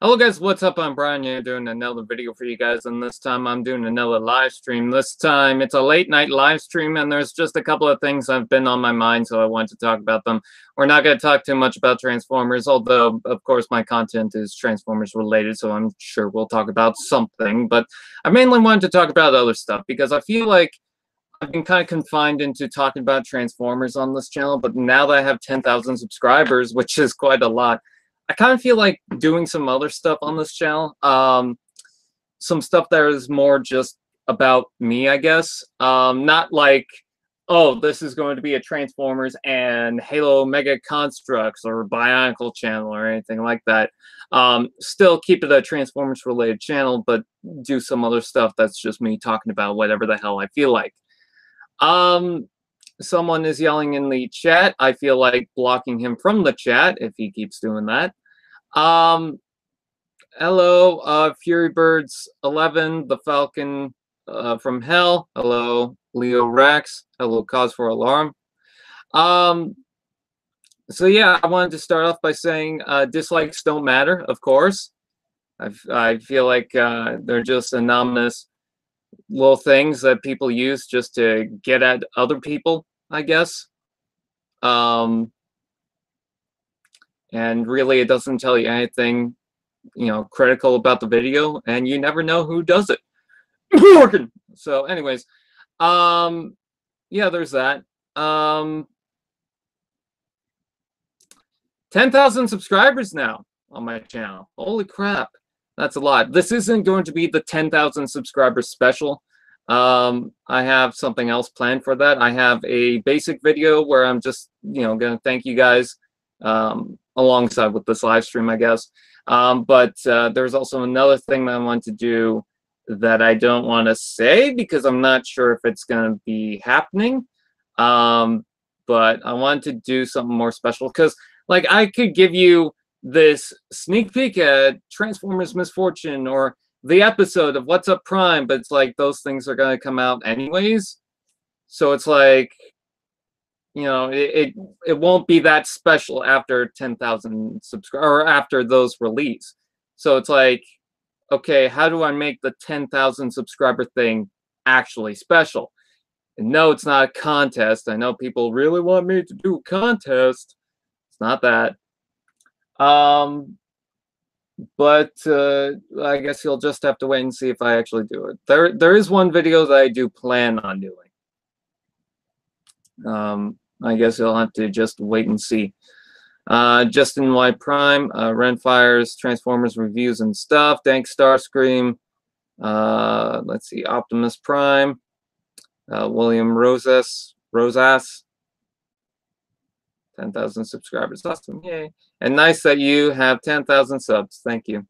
Hello guys, what's up? I'm Brian here doing another video for you guys, and this time I'm doing another live stream. This time it's a late night live stream, and there's just a couple of things that have been on my mind, so I want to talk about them. We're not going to talk too much about Transformers, although of course my content is Transformers related, so I'm sure we'll talk about something, but I mainly wanted to talk about other stuff because I feel like I've been kind of confined into talking about Transformers on this channel, but now that I have 10,000 subscribers, which is quite a lot, I kind of feel like doing some other stuff on this channel. Some stuff that is more just about me, I guess. Not like, oh, this is going to be a Transformers and Halo Mega Construx or Bionicle channel or anything like that. Still keep it a Transformers related channel, but do some other stuff that's just me talking about whatever the hell I feel like. Someone is yelling in the chat. I feel like blocking him from the chat if he keeps doing that. Hello, Furybirds11, the Falcon from Hell. Hello, Leo Rex. Hello, Cause for Alarm. So yeah, I wanted to start off by saying dislikes don't matter, of course. I feel like they're just anonymous little things that people use just to get at other people, I guess. And really, it doesn't tell you anything, critical about the video, and you never know who does it. So, anyways, yeah, there's that. 10,000 subscribers now on my channel. Holy crap, that's a lot. This isn't going to be the 10,000 subscribers special. I have something else planned for that. I have a basic video where I'm just, going to thank you guys. Alongside with this live stream, I guess. But there's also another thing that I want to do that I don't want to say because I'm not sure if it's going to be happening. But I want to do something more special because, like, I could give you this sneak peek at Transformers Misfortune or the episode of What's Up Prime, but it's like those things are going to come out anyways. So it's like, it won't be that special after 10,000 subscribers or after those release. So it's like, okay, how do I make the 10,000 subscriber thing actually special? And no, it's not a contest. I know people really want me to do a contest. It's not that. But I guess you'll just have to wait and see if I actually do it. There is one video that I do plan on doing. I guess you'll have to just wait and see. Justin Y. Prime, Renfire's Transformers reviews and stuff. Thanks, Starscream. Let's see, Optimus Prime. William Rosas. 10,000 subscribers. Awesome. Yay. And nice that you have 10,000 subs. Thank you.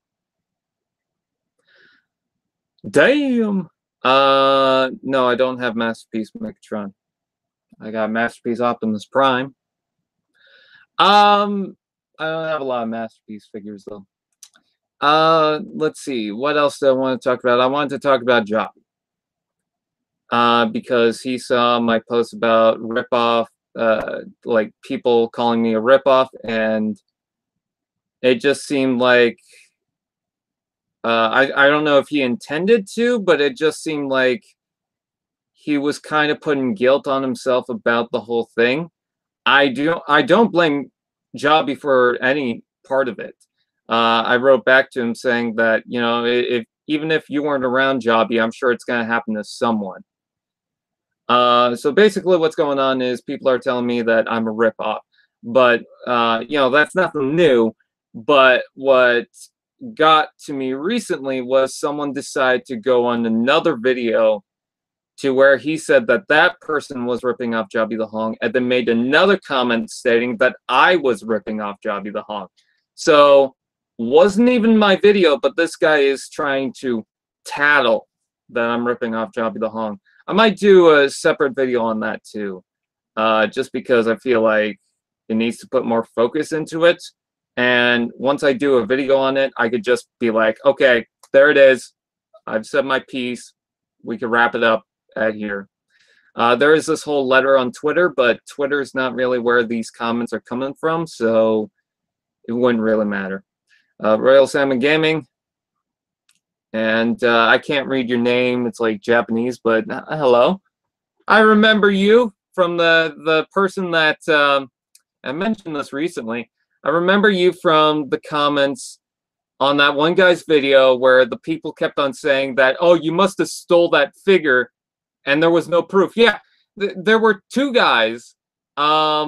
Damn. No, I don't have Masterpiece Megatron. I got Masterpiece Optimus Prime. I don't have a lot of Masterpiece figures though. Let's see. What else do I want to talk about? I wanted to talk about Joby. Because he saw my post about ripoff, like people calling me a ripoff, and it just seemed like I don't know if he intended to, but it just seemed like he was kind of putting guilt on himself about the whole thing. I don't blame Joby for any part of it. I wrote back to him saying that, even if you weren't around Joby, I'm sure it's going to happen to someone. So basically what's going on is people are telling me that I'm a ripoff. But, that's nothing new. But what got to me recently was someone decided to go on another video to where he said that that person was ripping off Joby the Hong, and then made another comment stating that I was ripping off Joby the Hong. So, wasn't even my video, but this guy is trying to tattle that I'm ripping off Joby the Hong. I might do a separate video on that too, just because I feel like it needs to put more focus into it. And once I do a video on it, I could just be like, okay, there it is. I've said my piece. We can wrap it up at here. There is this whole letter on Twitter, but Twitter's not really where these comments are coming from, so it wouldn't really matter. Royal Salmon Gaming. And I can't read your name. It's like Japanese, but hello. I remember you from the person that I mentioned this recently. I remember you from the comments on that one guy's video where the people kept on saying that, oh, you must have stole that figure, and there was no proof. Yeah, there were two guys. I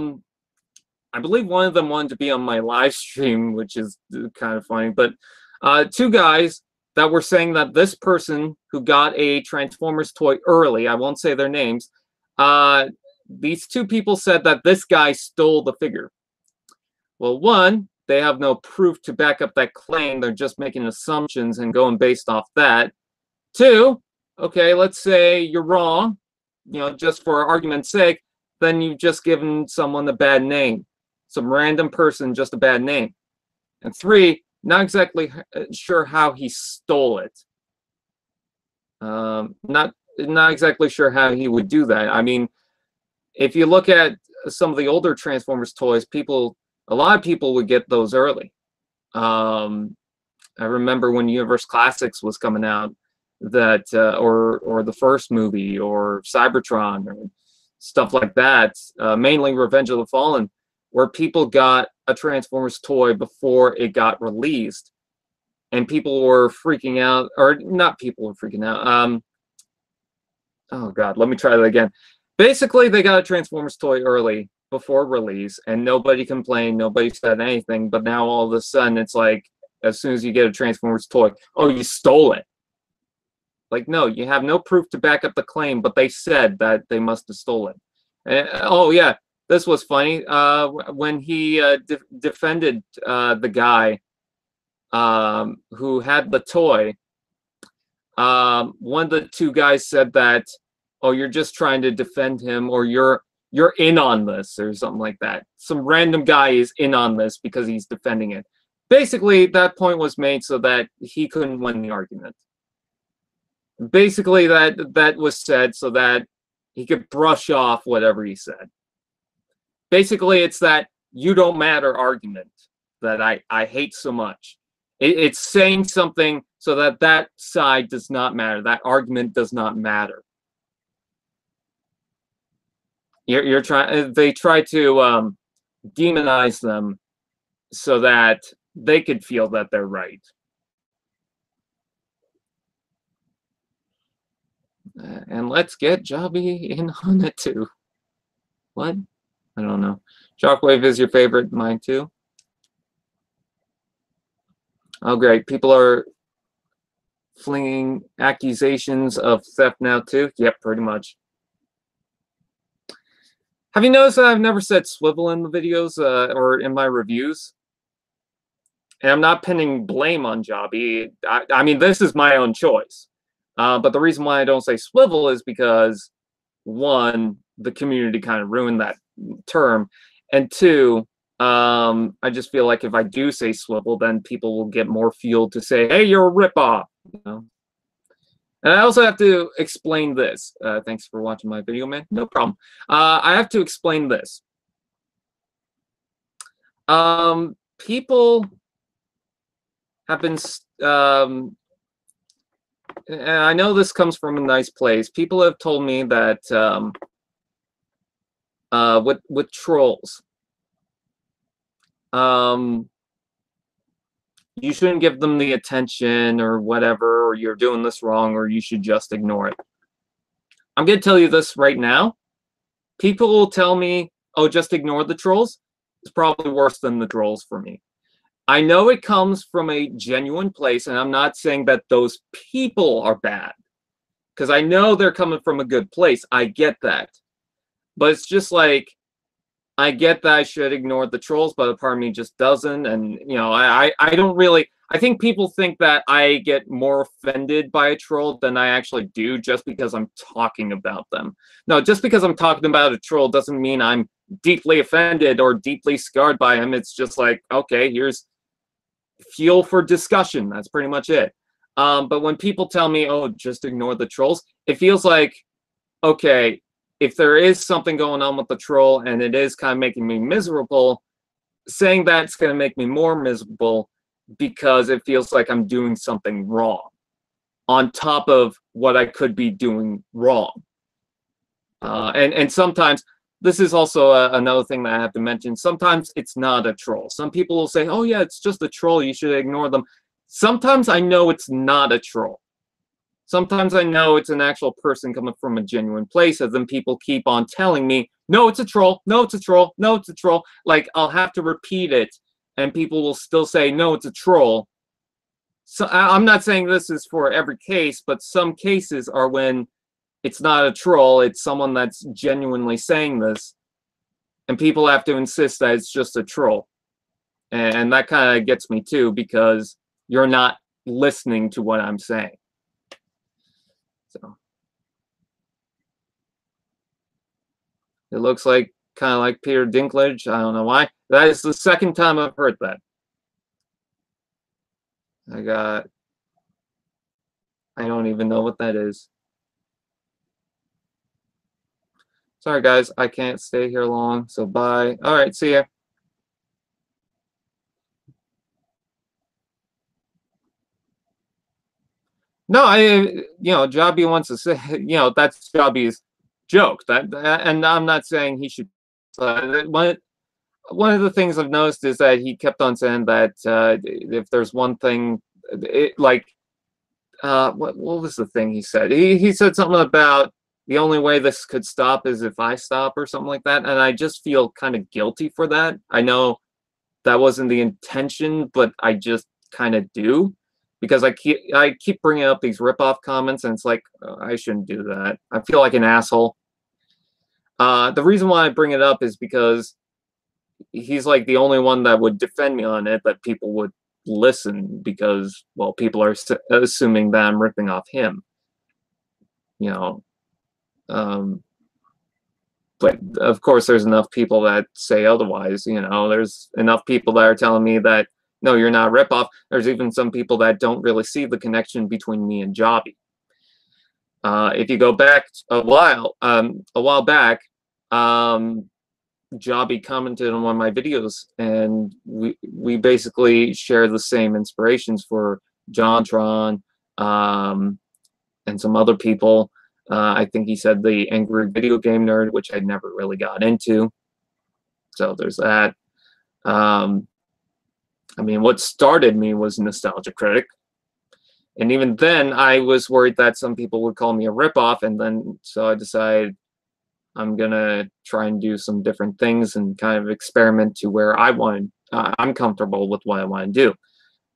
believe one of them wanted to be on my live stream, which is kind of funny, but two guys that were saying that this person who got a Transformers toy early, I won't say their names, these two people said that this guy stole the figure. Well, one, they have no proof to back up that claim. They're just making assumptions and going based off that. Two, okay, let's say you're wrong, you know, just for argument's sake, then you've just given someone a bad name. Some random person, just a bad name. And three, not exactly sure how he stole it. Not exactly sure how he would do that. I mean, if you look at some of the older Transformers toys, a lot of people would get those early. I remember when Universe Classics was coming out, that or the first movie, or Cybertron, or stuff like that. Mainly Revenge of the Fallen, where people got a Transformers toy before it got released, and people were freaking out, or not people were freaking out. Oh God, let me try that again. Basically, they got a Transformers toy early before release, and nobody complained, nobody said anything, but now all of a sudden it's like, as soon as you get a Transformers toy, oh, you stole it. Like, no, you have no proof to back up the claim, but they said that they must have stolen it. And, oh yeah, this was funny. When he defended the guy who had the toy, one of the two guys said that, oh, you're just trying to defend him, or you're in on this, or something like that. Some random guy is in on this because he's defending it. Basically, that point was made so that he couldn't win the argument. Basically, that was said so that he could brush off whatever he said. Basically, it's that you don't matter argument that I hate so much. It's saying something so that that side does not matter. That argument does not matter. You're trying. They try to demonize them so that they could feel that they're right. And let's get Jobby in on it too. What? I don't know. Shockwave is your favorite. Mine too. Oh, great. People are flinging accusations of theft now too. Yep, pretty much. Have you noticed that I've never said swivel in the videos or in my reviews? And I'm not pinning blame on Jobby. I mean, this is my own choice. But the reason why I don't say swivel is because, one, the community kind of ruined that term, and two, I just feel like if I do say swivel, then people will get more fuel to say, hey, you're a ripoff. You know? And I also have to explain this. Thanks for watching my video, man. No problem. I have to explain this. People have been... and I know this comes from a nice place. People have told me that with trolls, you shouldn't give them the attention or whatever, or you're doing this wrong, or you should just ignore it. I'm going to tell you this right now. People will tell me, oh, just ignore the trolls. It's probably worse than the trolls for me. I know it comes from a genuine place, and I'm not saying that those people are bad, because I know they're coming from a good place. I get that. But it's just like, I get that I should ignore the trolls, but a part of me just doesn't. And, you know, I don't really... I think people think that I get more offended by a troll than I actually do just because I'm talking about them. No, just because I'm talking about a troll doesn't mean I'm deeply offended or deeply scarred by him. It's just like, okay, here's fuel for discussion. That's pretty much it. But when people tell me, oh, just ignore the trolls, it feels like, okay, if there is something going on with the troll and it is kind of making me miserable, saying that's going to make me more miserable because it feels like I'm doing something wrong on top of what I could be doing wrong. And sometimes, this is also another thing that I have to mention, sometimes it's not a troll. Some people will say, oh yeah, it's just a troll, you should ignore them. Sometimes I know it's not a troll. Sometimes I know it's an actual person coming from a genuine place, and then people keep on telling me, no, it's a troll, no, it's a troll, no, it's a troll. Like, I'll have to repeat it, and people will still say, no, it's a troll. So I'm not saying this is for every case, but some cases are when it's not a troll, it's someone that's genuinely saying this, and people have to insist that it's just a troll. And that kind of gets me too, because you're not listening to what I'm saying. So it looks like kind of like Peter Dinklage. I don't know why. That is the second time I've heard that. I don't even know what that is. Sorry guys, I can't stay here long, so bye. All right, see ya. No, Jobby wants to say, that's Jobby's joke. And I'm not saying he should. One of the things I've noticed is that he kept on saying that if there's one thing, what was the thing he said? He said something about the only way this could stop is if I stop or something like that, and I just feel kind of guilty for that. I know that wasn't the intention, but I just kind of do. Because I keep bringing up these ripoff comments, and it's like, I shouldn't do that. I feel like an asshole. The reason why I bring it up is because he's like the only one that would defend me on it, that people would listen, because, well, people are assuming that I'm ripping off him. But of course, there's enough people that say otherwise. There's enough people that are telling me that, no, you're not a ripoff. There's even some people that don't really see the connection between me and Jobby. If you go back a while back, Jobby commented on one of my videos, and we basically share the same inspirations for JonTron, and some other people. I think he said the Angry Video Game Nerd, which I never really got into. So there's that. I mean, what started me was Nostalgia Critic. And even then, I was worried that some people would call me a ripoff, and then so I decided I'm going to try and do some different things and kind of experiment to where I'm comfortable with what I want to do.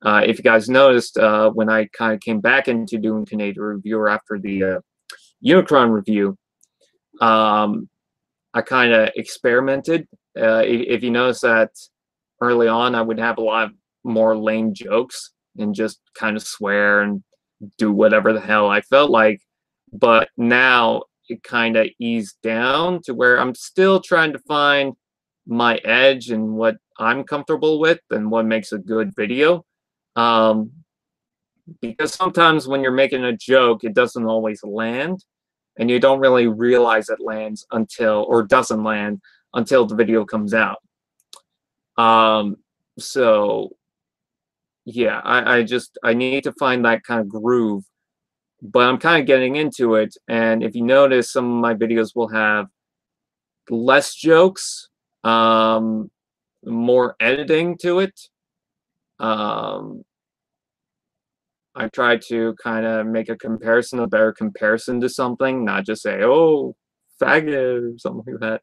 If you guys noticed, when I kind of came back into doing Canadian Reviewer after the Unicron review, I kind of experimented. If you notice that early on, I would have a lot more lame jokes and just kind of swear and do whatever the hell I felt like. But now it kind of eased down to where I'm still trying to find my edge and what I'm comfortable with and what makes a good video. Because sometimes when you're making a joke, it doesn't always land, and you don't really realize it lands or doesn't land until the video comes out. So yeah, I need to find that kind of groove, but I'm kind of getting into it. And if you notice, some of my videos will have less jokes, more editing to it. I try to kind of make a better comparison to something, not just say, oh, faggot or something like that.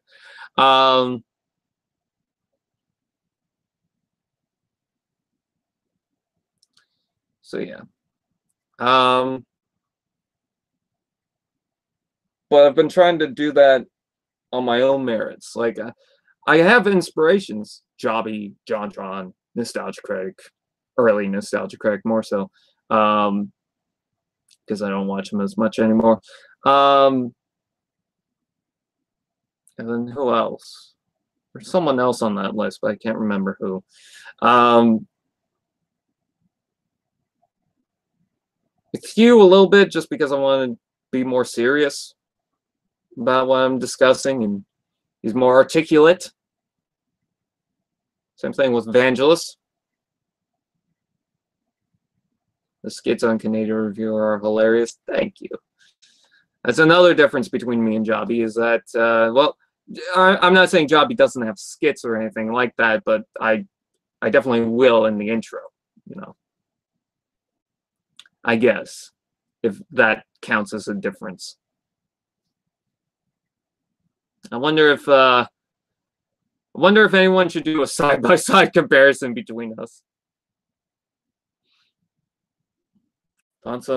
So yeah. But I've been trying to do that on my own merits. Like, I have inspirations. Jobby, JonTron, Nostalgia Critic, early Nostalgia Critic more so. Because I don't watch them as much anymore. And then who else? There's someone else on that list, but I can't remember who. It's you a little bit, just because I want to be more serious about what I'm discussing, and he's more articulate. 'Same thing with Vangelis. The skits on Canadian Reviewer are hilarious. Thank you. That's another difference between me and Jobby is that, well, I'm not saying Jobby doesn't have skits or anything like that, but I definitely will in the intro, you know. I guess, if that counts as a difference. I wonder if anyone should do a side-by-side comparison between us. Thoughts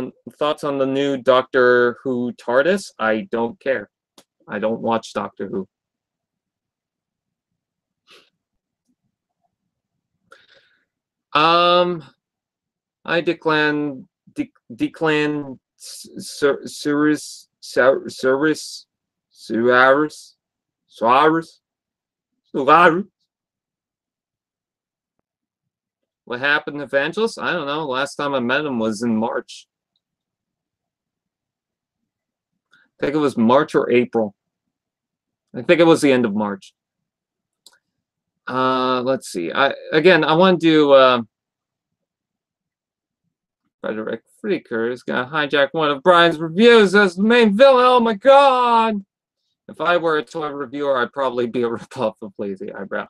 on the new Doctor Who TARDIS? I don't care. I don't watch Doctor Who. I declan Suarez. What happened to Evangelist? I don't know. Last time I met him was in March. I think it was March or April. I think it was the end of March. Let's see. I want to do Frederick Freaker is gonna hijack one of Brian's reviews as the main villain. Oh my god! If I were a toy reviewer, I'd probably be a ripoff of Lazy Eyebrow.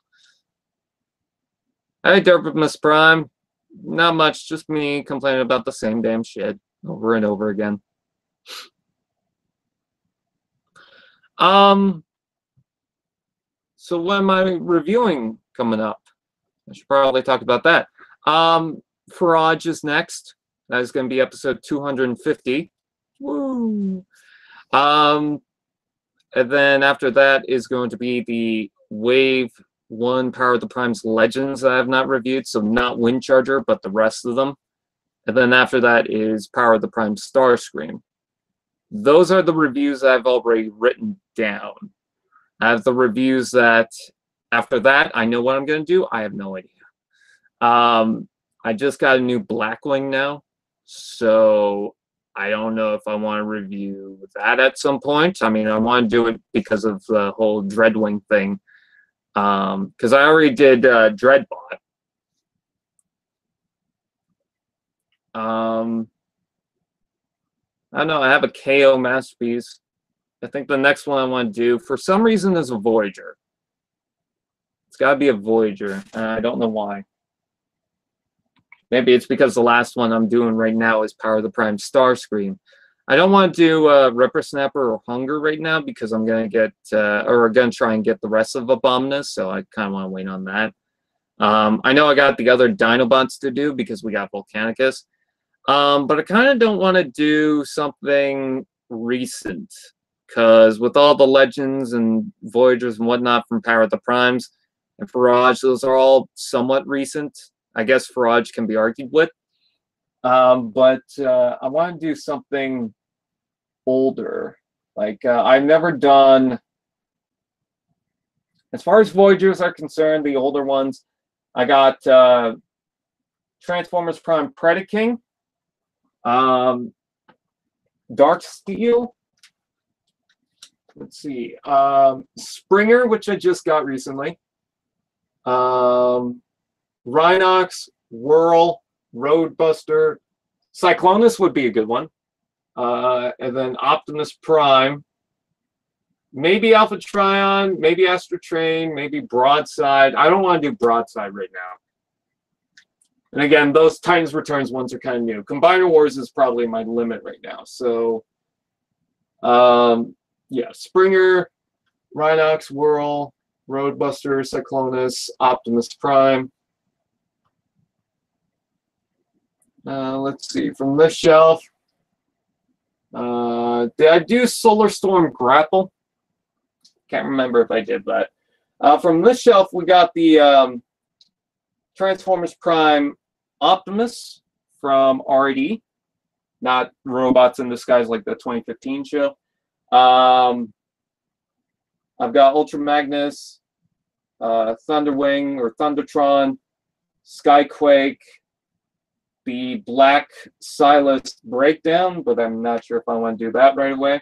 Hey, Derpmus Prime. Not much, just me complaining about the same damn shit over and over again. So what am I reviewing coming up? I should probably talk about that. Farage is next. That is going to be episode 250. Woo! And then after that is going to be the Wave 1 Power of the Primes Legends that I have not reviewed, so not Windcharger, but the rest of them. And then after that is Power of the Primes Starscream. Those are the reviews that I've already written down. I have the reviews that, after that, I know what I'm going to do. I have no idea. I just got a new Blackwing now, so I don't know if I want to review that at some point. I mean, I want to do it because of the whole Dreadwing thing. Because I already did Dreadbot. I don't know. I have a KO Masterpiece. I think the next one I want to do, for some reason, is a Voyager. It's got to be a Voyager. I don't know why. Maybe it's because the last one I'm doing right now is Power of the Prime Starscream. I don't want to do Ripper Snapper or Hunger right now because I'm going to get, or going to try and get the rest of Abominus, so I kind of want to wait on that. I know I got the other Dinobots to do because we got Volcanicus. But I kind of don't want to do something recent because with all the Legends and Voyagers and whatnot from Power of the Primes and Farage, those are all somewhat recent. I guess Farage can be argued with. But I want to do something older. Like, I've never done, as far as Voyagers are concerned, the older ones, I got Transformers Prime Predaking, Dark Steel, let's see, Springer, which I just got recently, Rhinox, Whirl, Roadbuster, Cyclonus would be a good one, and then Optimus Prime, maybe Alpha Trion, maybe Astro Train, maybe Broadside. I don't want to do Broadside right now. And again, those Titans Returns ones are kind of new. Combiner Wars is probably my limit right now. So, yeah, Springer, Rhinox, Whirl, Roadbuster, Cyclonus, Optimus Prime. Let's see, from this shelf, did I do Solar Storm Grapple? Can't remember if I did that. From this shelf, we got the Transformers Prime Optimus from RD, not Robots in Disguise like the 2015 show. I've got Ultra Magnus, Thunderwing or Thundertron, Skyquake, the Black Silas Breakdown, but I'm not sure if I want to do that right away.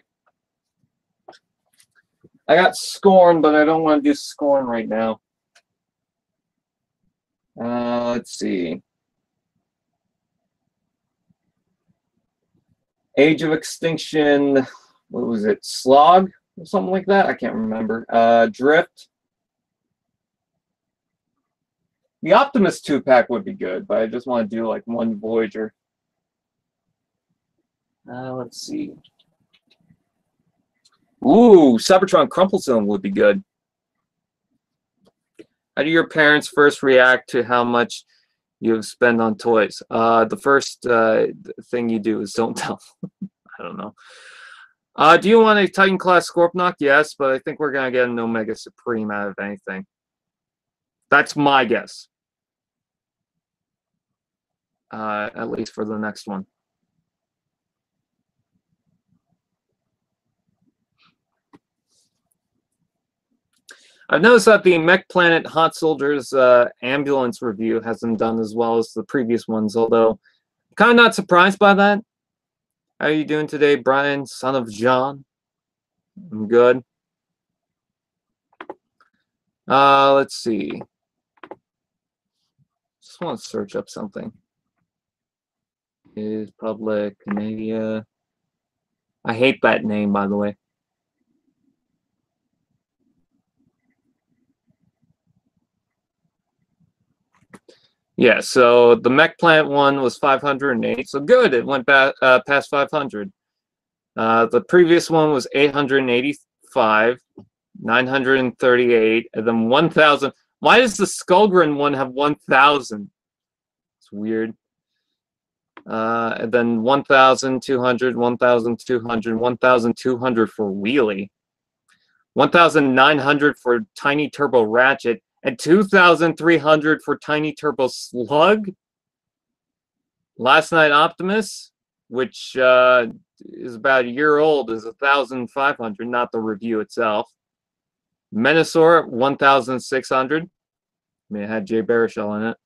I got Scorn, but I don't want to do Scorn right now. Let's see. Age of Extinction, what was it? Slog or something like that? I can't remember. Drift. The Optimus 2-pack would be good, but I just want to do like one Voyager. Let's see. Ooh, Cybertron Crumple Zone would be good. How do your parents first react to how much you have spent on toys? The first thing you do is don't tell. I don't know. Do you want a Titan class Scorponok? Yes, but I think we're gonna get an Omega Supreme out of anything. That's my guess. At least for the next one. I've noticed that the Mech Planet Hot Soldiers ambulance review hasn't done as well as the previous ones, although I'm kind of not surprised by that. How are you doing today, Brian, son of John? I'm good. Let's see. Just want to search up something. Is public media. I hate that name, by the way. Yeah, so the Mech Plant one was 508, so good. It went past 500. The previous one was 885, 938, and then 1,000. Why does the Skullgrin one have 1,000? It's weird. And then 1,200, 1,200, 1,200 for Wheelie, 1,900 for Tiny Turbo Ratchet, and 2,300 for Tiny Turbo Slug. Last Night Optimus, which is about a year old, is 1,500, not the review itself. Menasor, 1,600. I mean, it had Jay Baruchel in it.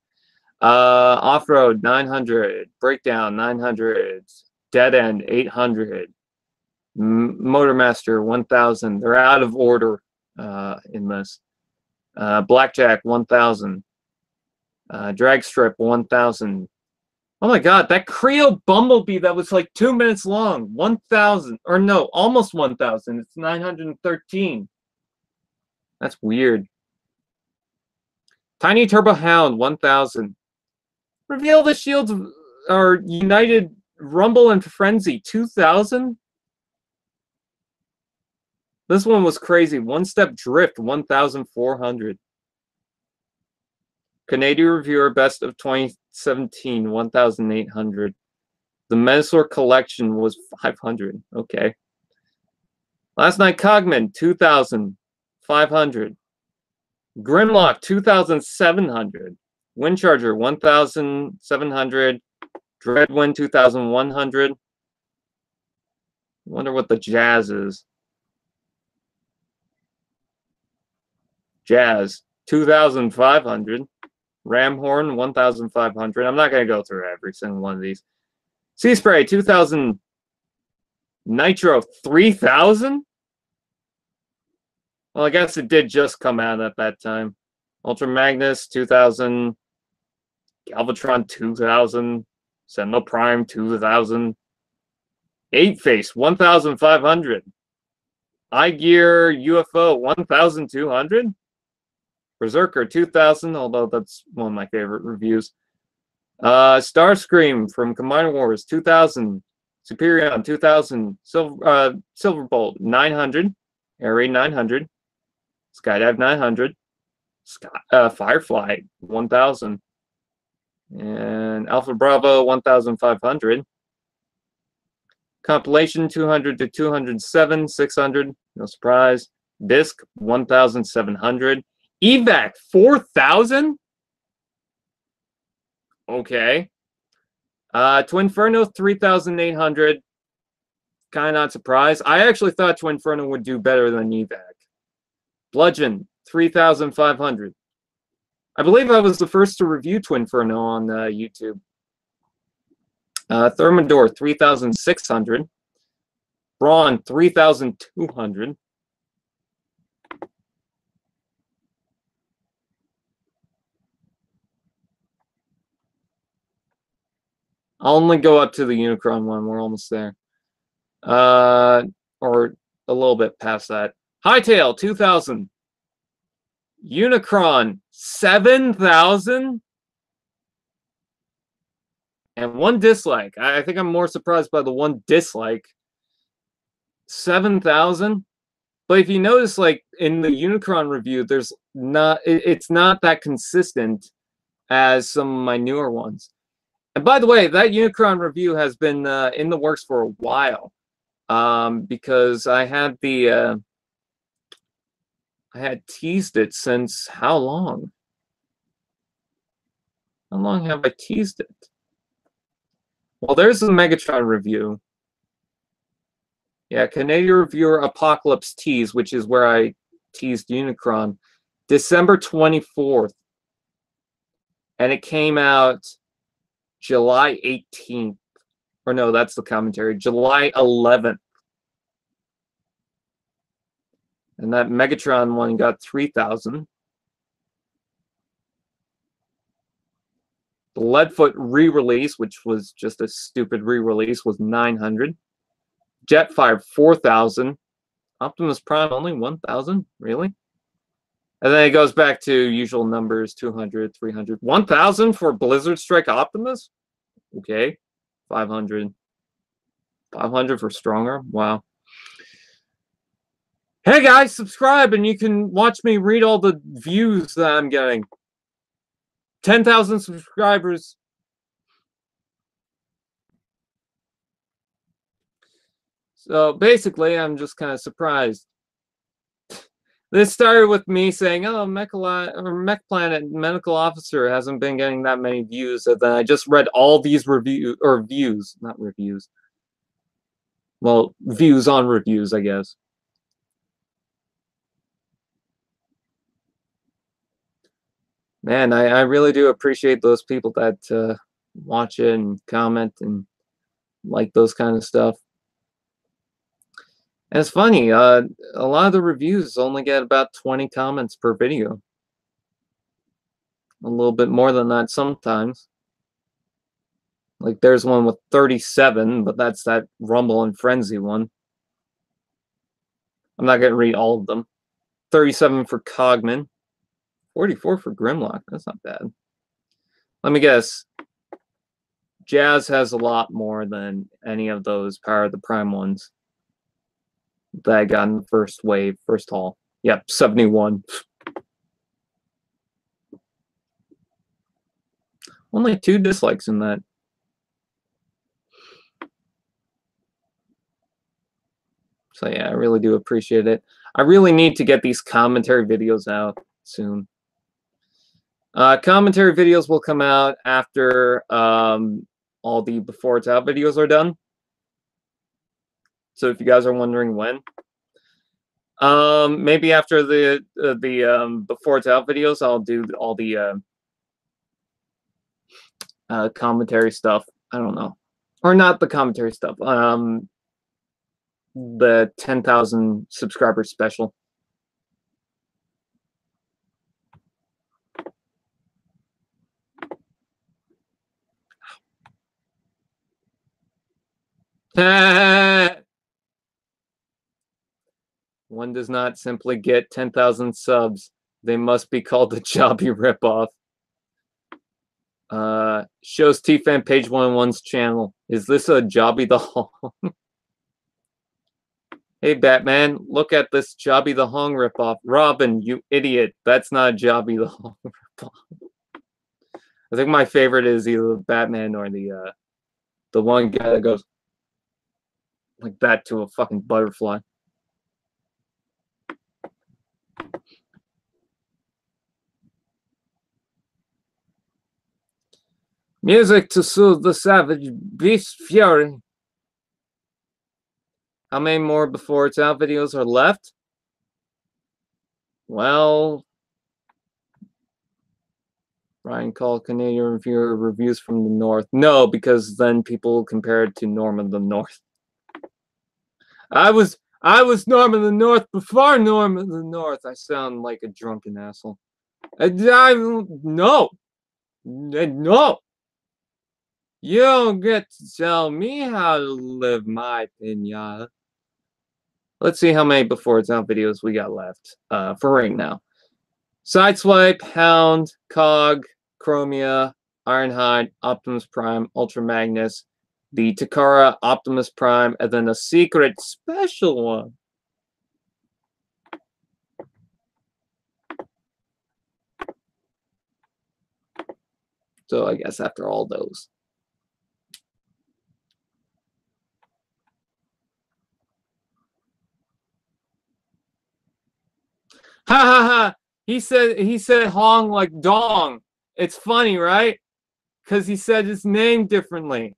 Off-Road, 900. Breakdown, 900. Dead End, 800. Motormaster, 1,000. They're out of order in this. Blackjack, 1,000. Drag Strip, 1,000. Oh my god, that Creo Bumblebee that was like 2 minutes long, 1,000. Or no, almost 1,000. It's 913. That's weird. Tiny Turbo Hound, 1,000. Reveal the Shields or United Rumble and Frenzy, 2,000. This one was crazy. One Step Drift, 1,400. Canadian Reviewer Best of 2017, 1,800. The Menasor Collection was 500. Okay. Last Night Cogman, 2,500. Grimlock, 2,700. Windcharger, 1,700. Dreadwind, 2,100. Wonder what the Jazz is. Jazz, 2,500. Ramhorn, 1,500. I'm not going to go through every single one of these. Sea Spray, 2,000. Nitro, 3,000? Well, I guess it did just come out at that time. Ultra Magnus, 2,000. Galvatron, 2,000. Sentinel Prime, 2,000. 8-Face, 1,500. iGear UFO, 1,200. Berserker, 2,000, although that's one of my favorite reviews. Starscream from Combiner Wars, 2,000. Superion, 2,000. Silverbolt, 900. Air Raid, 900. Skydive, 900. Firefly, 1,000. And Alpha Bravo, 1,500. Compilation, 200 to 207, 600. No surprise. Disc, 1,700. Evac, 4,000? Okay. Twinferno, 3,800. Kind of not surprised. I actually thought Twinferno would do better than Evac. Bludgeon, 3,500. I believe I was the first to review Twinferno on YouTube. Thermidor, 3,600. Brawn, 3,200. I'll only go up to the Unicron one. We're almost there. Or a little bit past that. Hightail 2000. Unicron 7,000. And one dislike. I think I'm more surprised by the one dislike. 7,000. But if you notice, like in the Unicron review, there's not. It's not that consistent as some of my newer ones. And by the way, that Unicron review has been in the works for a while, because I had teased it since how long? How long have I teased it? Well, there's the Megatron review. Yeah, Canadian reviewer Apocalypse tease, which is where I teased Unicron, December 24th. And it came out July 18th. Or no, that's the commentary. July 11th. And that Megatron one got 3,000. The Leadfoot re-release, which was just a stupid re-release, was 900. Jetfire 4,000. Optimus Prime only 1,000? Really? And then it goes back to usual numbers, 200, 300. 1,000 for Blizzard Strike Optimus? Okay. 500. 500 for Stronger? Wow. Hey guys, subscribe and you can watch me read all the views that I'm getting. 10,000 subscribers. So basically, I'm just kind of surprised. This started with me saying, "Oh, Mech Planet Medical Officer hasn't been getting that many views," and then I just read all these views, not reviews. Well, views on reviews, I guess. Man, I really do appreciate those people that watch it and comment and like those kind of stuff. And it's funny, a lot of the reviews only get about 20 comments per video. A little bit more than that sometimes. Like there's one with 37, but that's that Rumble and Frenzy one. I'm not going to read all of them. 37 for Cogman. 44 for Grimlock. That's not bad. Let me guess. Jazz has a lot more than any of those Power of the Prime ones that I got in the first wave, first haul. Yep, 71. Only 2 dislikes in that. So yeah, I really do appreciate it. I really need to get these commentary videos out soon. Commentary videos will come out after all the Before It's Out videos are done. So if you guys are wondering when, maybe after the Before It's Out videos, I'll do all the commentary stuff. I don't know, or not the commentary stuff. The 10,000 subscriber special. One does not simply get 10,000 subs. They must be called the Jobby ripoff. Shows T-Fan page 101's channel. Is this a Jobby the Hong? Hey, Batman, look at this Jobby the Hong ripoff. Robin, you idiot. That's not Jobby the Hong ripoff. I think my favorite is either Batman or the one guy that goes like that to a fucking butterfly. Music to soothe the savage beast fury. How many more Before It's Out videos are left? Well, Ryan called Canadian reviewer reviews from the North. No, because then people compare it to Norm of the North. I was Norm of the North before Norm of the North. I sound like a drunken asshole. No. You don't get to tell me how to live my pinata. Let's see how many before it's out videos we got left for right now. Sideswipe, Hound, Cog, Chromia, Ironhide, Optimus Prime, Ultra Magnus, the Takara, Optimus Prime, and then a secret special one. So I guess after all those. Ha ha ha! He said Hong like Dong. It's funny, right? Because he said his name differently.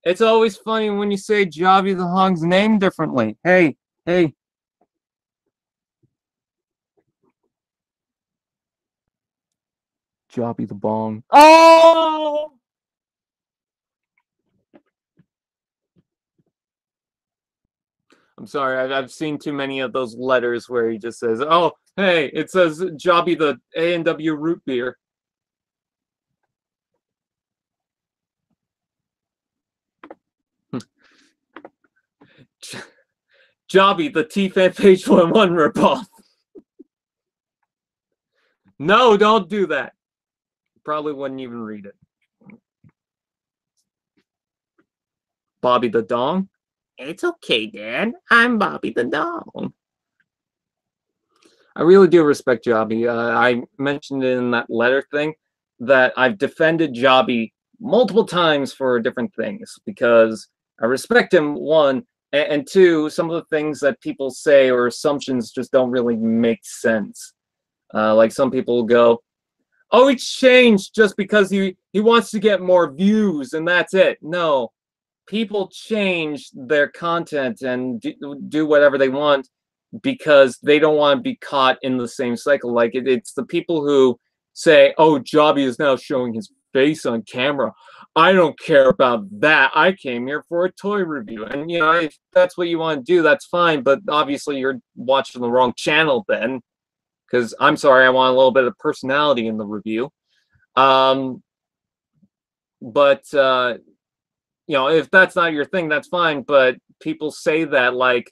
It's always funny when you say Javi the Hong's name differently. Hey, hey. Javi the Bong. Oh! I'm sorry, I've seen too many of those letters where he just says, oh, hey, it says Jobby the A&W root beer. Jobby the T-Fan Page 1 ripoff. No, don't do that. Probably wouldn't even read it. Bobby the Dong? It's okay, Dad. I'm Bobby the Dong. I really do respect Jobby. I mentioned in that letter thing that I've defended Jobby multiple times for different things because I respect him, one, and two, some of the things that people say or assumptions just don't really make sense. Like some people go, oh, he changed just because he wants to get more views and that's it. No, people change their content and do whatever they want because they don't want to be caught in the same cycle. Like it's the people who say, oh, Jobby is now showing his face on camera. I don't care about that. I came here for a toy review. And, you know, if that's what you want to do, that's fine. But obviously you're watching the wrong channel then. Because I'm sorry, I want a little bit of personality in the review. But you know, if that's not your thing, that's fine. But people say that like,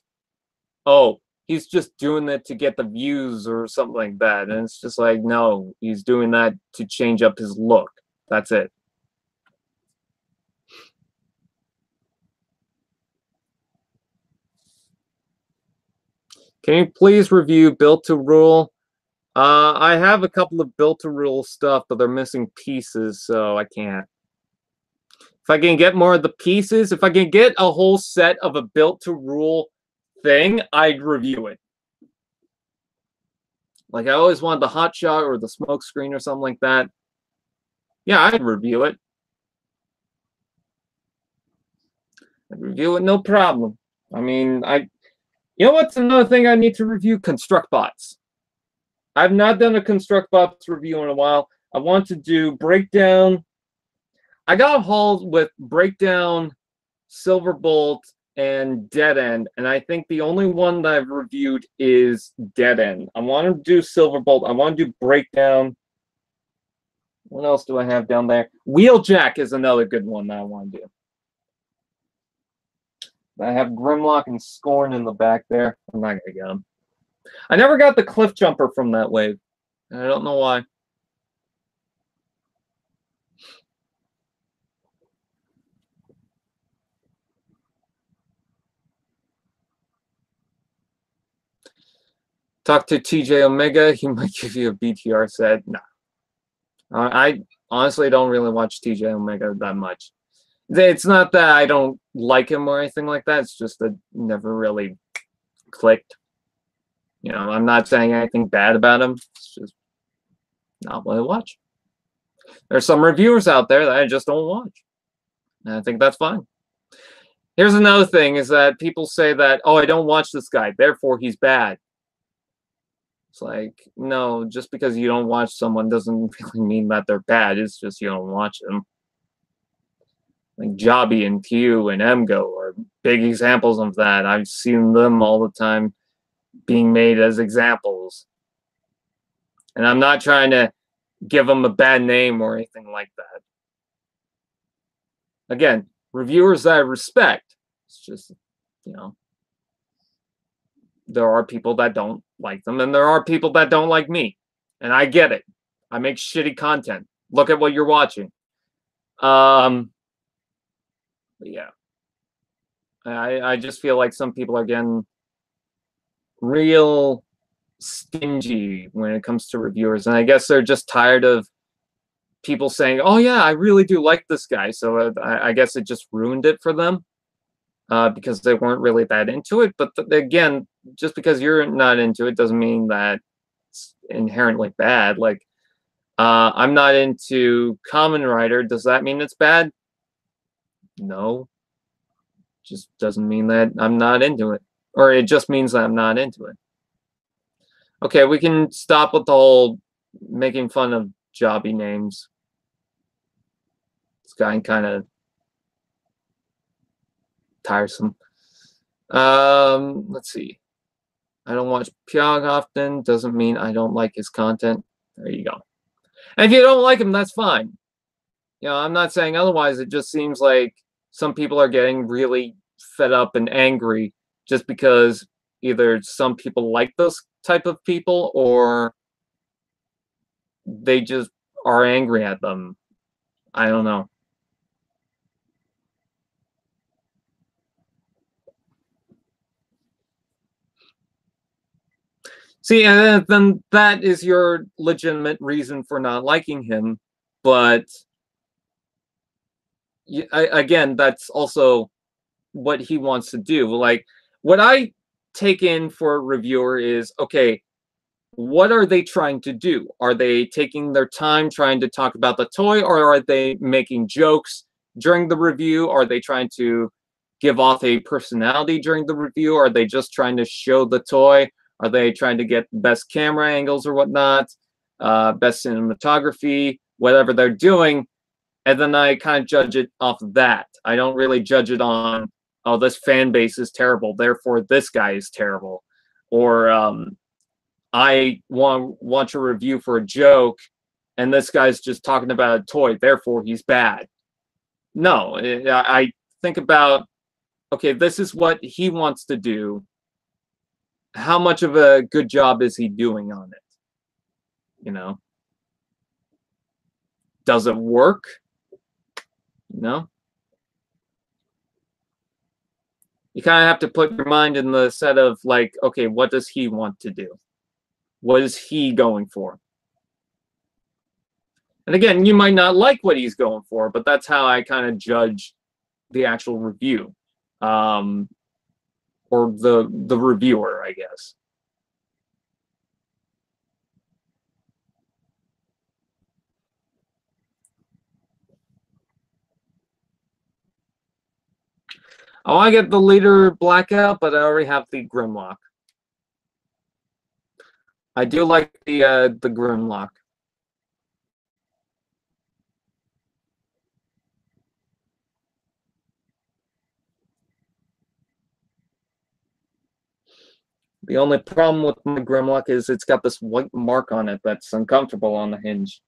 oh, he's just doing it to get the views or something like that. And it's just like, no, he's doing that to change up his look. That's it. Can you please review Built to Rule? I have a couple of Built to Rule stuff, but they're missing pieces, so I can't. If I can get more of the pieces, if I can get a whole set of a Built to Rule thing, I'd review it. Like I always wanted the hot shot or the smoke screen or something like that. Yeah, I'd review it. I'd review it, no problem. I mean, you know what's another thing I need to review? Construct bots. I've not done a Construct bots review in a while. I want to do breakdown. I got hauled with breakdown, Silverbolt, and Dead End, and I think the only one that I've reviewed is Dead End. I want to do Silverbolt. I want to do breakdown. What else do I have down there? Wheeljack is another good one that I want to do. I have Grimlock and Scorn in the back there. I'm not gonna get them. I never got the Cliff Jumper from that wave. I don't know why. Talk to TJ Omega. He might give you a BTR set. No. I honestly don't really watch TJ Omega that much. It's not that I don't like him or anything like that. It's just that never really clicked. You know, I'm not saying anything bad about him. It's just not what I watch. There's some reviewers out there that I just don't watch. And I think that's fine. Here's another thing is that people say that, oh, I don't watch this guy, therefore he's bad. It's like, no, just because you don't watch someone doesn't really mean that they're bad. It's just you don't watch them. Like Jobby and Q and Emgo are big examples of that. I've seen them all the time being made as examples. And I'm not trying to give them a bad name or anything like that. Again, reviewers that I respect. It's just, you know, there are people that don't like them, and there are people that don't like me. And I get it. I make shitty content. Look at what you're watching. Yeah. I just feel like some people are getting real stingy when it comes to reviewers, and I guess they're just tired of people saying, "Oh yeah, I really do like this guy." So I guess it just ruined it for them because they weren't really that into it. But again, just because you're not into it doesn't mean that it's inherently bad. Like I'm not into Common Writer. Does that mean it's bad? No. Just doesn't mean that I'm not into it. Or it just means that I'm not into it. Okay, we can stop with the whole making fun of jobby names. It's gotten kind of tiresome. Let's see. I don't watch Pyong often. Doesn't mean I don't like his content. There you go. And if you don't like him, that's fine. You know, I'm not saying otherwise. It just seems like some people are getting really fed up and angry just because either some people like those type of people or they just are angry at them. I don't know. See, and then that is your legitimate reason for not liking him, but again, that's also what he wants to do. Like, what I take in for a reviewer is, okay, what are they trying to do? Are they taking their time trying to talk about the toy, or are they making jokes during the review? Are they trying to give off a personality during the review? Are they just trying to show the toy? Are they trying to get the best camera angles or whatnot, best cinematography, whatever they're doing? And then I kind of judge it off of that. I don't really judge it on, oh, this fan base is terrible, therefore this guy is terrible. Or I want a review for a joke, and this guy's just talking about a toy, therefore he's bad. No, I think about, okay, this is what he wants to do. How much of a good job is he doing on it? You know? Does it work? No? You kind of have to put your mind in the set of, like, okay, what does he want to do? What is he going for? And again, you might not like what he's going for, but that's how I kind of judge the actual review. Or the reviewer, I guess. I want to get the leader blackout, but I already have the Grimlock. I do like the Grimlock. The only problem with my Grimlock is it's got this white mark on it that's uncomfortable on the hinge.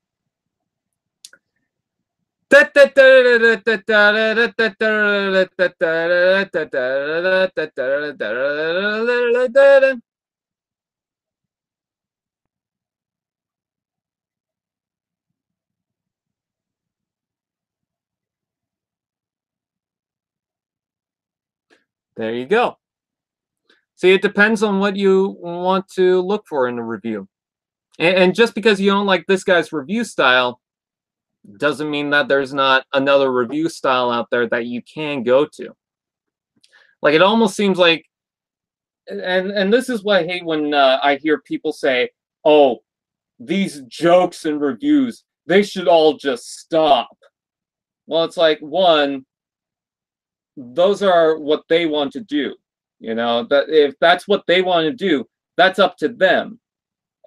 There you go. See, it depends on what you want to look for in a review. And just because you don't like this guy's review style doesn't mean that there's not another review style out there that you can go to. Like, it almost seems like, and this is what I hate when I hear people say, oh, these jokes and reviews, they should all just stop. Well, it's like, one, those are what they want to do. You know, that if that's what they want to do, that's up to them.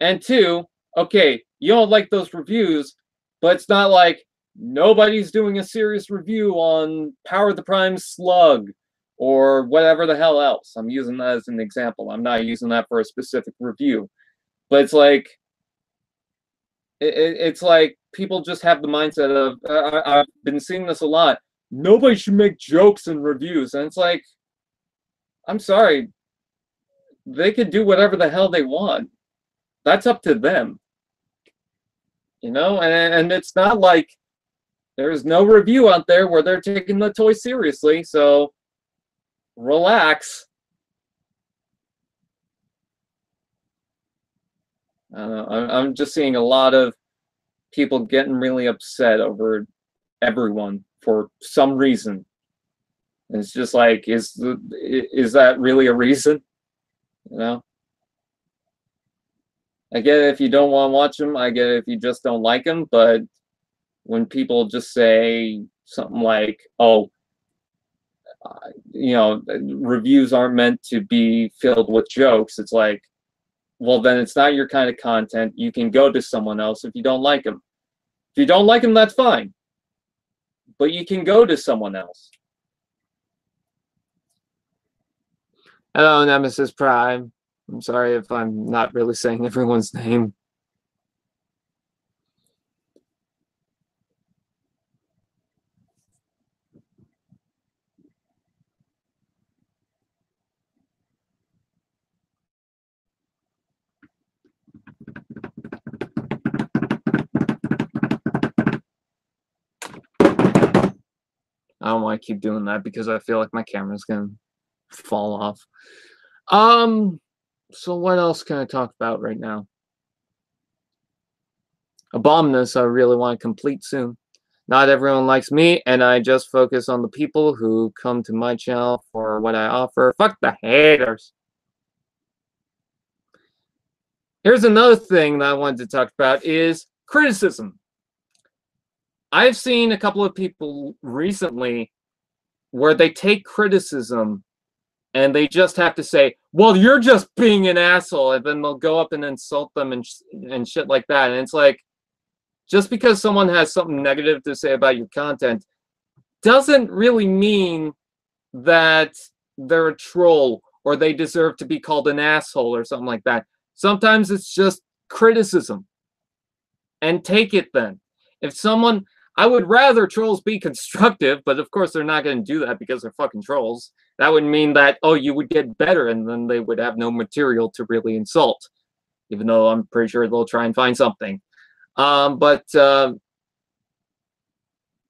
And two, okay, you don't like those reviews, but it's not like nobody's doing a serious review on Power the Prime Slug or whatever the hell else. I'm using that as an example. I'm not using that for a specific review. But it's like, it's like people just have the mindset of, I've been seeing this a lot. nobody should make jokes and reviews. And it's like, I'm sorry, they could do whatever the hell they want. That's up to them. You know, and it's not like there's no review out there where they're taking the toy seriously, so relax. I don't know, I'm just seeing a lot of people getting really upset over everyone for some reason. And it's just like, is that really a reason? You know? I get it if you don't want to watch them. I get it if you just don't like them. But when people just say something like, "Oh, you know, reviews aren't meant to be filled with jokes," it's like, well, then it's not your kind of content. You can go to someone else if you don't like them. If you don't like them, that's fine. But you can go to someone else. Hello, Nemesis Prime. I'm sorry if I'm not really saying everyone's name. I don't want to keep doing that because I feel like my camera's gonna fall off. So what else can I talk about right now? Abominus, I really want to complete soon. Not everyone likes me, and I just focus on the people who come to my channel for what I offer. Fuck the haters. Here's another thing that I wanted to talk about is criticism. I've seen a couple of people recently where they take criticism and they just have to say, well, you're just being an asshole, and then they'll go up and insult them and shit like that. And it's like, just because someone has something negative to say about your content doesn't really mean that they're a troll or they deserve to be called an asshole or something like that. Sometimes it's just criticism. And take it then. If someone... I would rather trolls be constructive, but of course they're not going to do that because they're fucking trolls. That would mean that, oh, you would get better, and then they would have no material to really insult. Even though I'm pretty sure they'll try and find something. Yeah,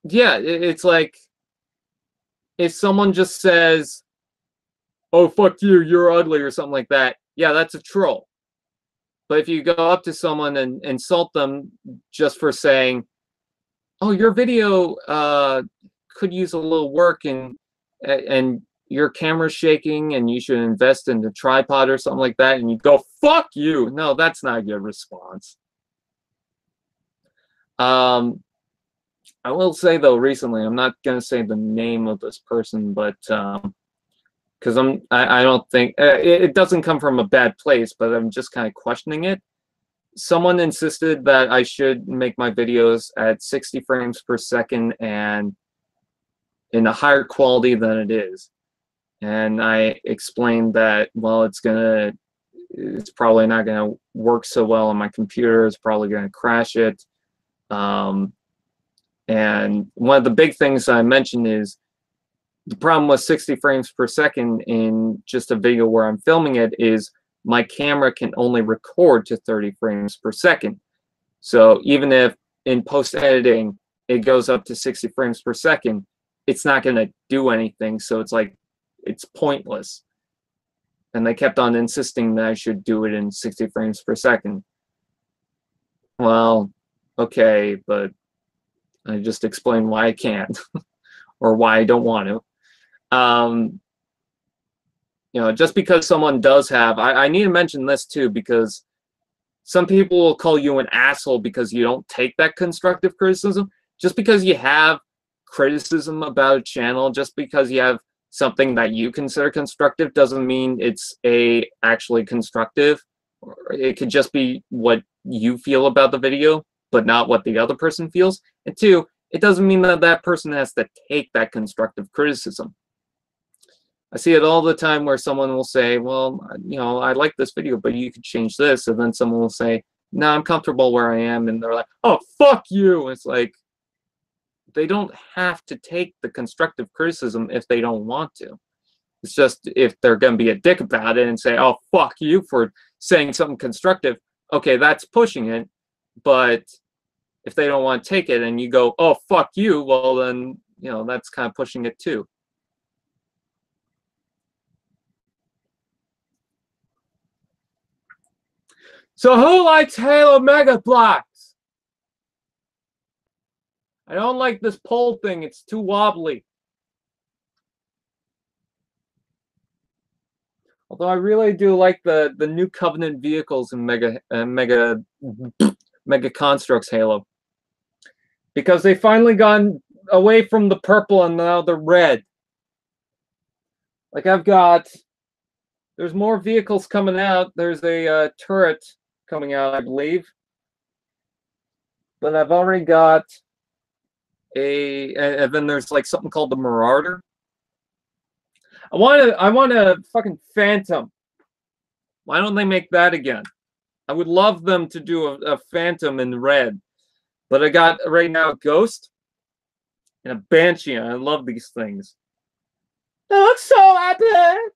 it's like, if someone just says, oh, fuck you, you're ugly, or something like that, yeah, that's a troll. But if you go up to someone and insult them just for saying, oh, your video could use a little work, and your camera's shaking, and you should invest in the tripod or something like that, and you go, fuck you. No, that's not a good response. I will say, though, recently, I'm not going to say the name of this person, but because I don't think, it doesn't come from a bad place, but I'm just kind of questioning it. Someone insisted that I should make my videos at 60 frames per second and in a higher quality than it is. And I explained that, well, it's probably not going to work so well on my computer. It's probably going to crash it. And one of the big things I mentioned is the problem with 60 frames per second in just a video where I'm filming it is my camera can only record to 30 frames per second. So even if in post-editing it goes up to 60 frames per second, it's not going to do anything. So it's like, it's pointless. And they kept on insisting that I should do it in 60 frames per second. Well, okay, but I just explained why I can't or why I don't want to. You know, just because someone does have, I need to mention this too, because some people will call you an asshole because you don't take that constructive criticism. Just because you have criticism about a channel, just because you have something that you consider constructive, doesn't mean it's actually constructive. It could just be what you feel about the video, but not what the other person feels. And two, it doesn't mean that that person has to take that constructive criticism. I see it all the time where someone will say, well, you know, I like this video, but you could change this. And then someone will say, no, I'm comfortable where I am. And they're like, oh, fuck you. It's like, they don't have to take the constructive criticism if they don't want to. It's just if they're going to be a dick about it and say, oh, fuck you for saying something constructive, okay, that's pushing it. But if they don't want to take it and you go, oh, fuck you, well, then, you know, that's kind of pushing it too. So who likes Halo Mega Blocks? I don't like this pole thing. It's too wobbly. Although I really do like the new Covenant vehicles in Mega Construx Halo. Because they finally gone away from the purple and now they're red. Like there's more vehicles coming out. There's a turret coming out, I believe. But I've already got and then there's like something called the Marauder. I want a fucking Phantom. Why don't they make that again? I would love them to do a Phantom in red. But I got right now a Ghost and a Banshee. I love these things. They look so epic.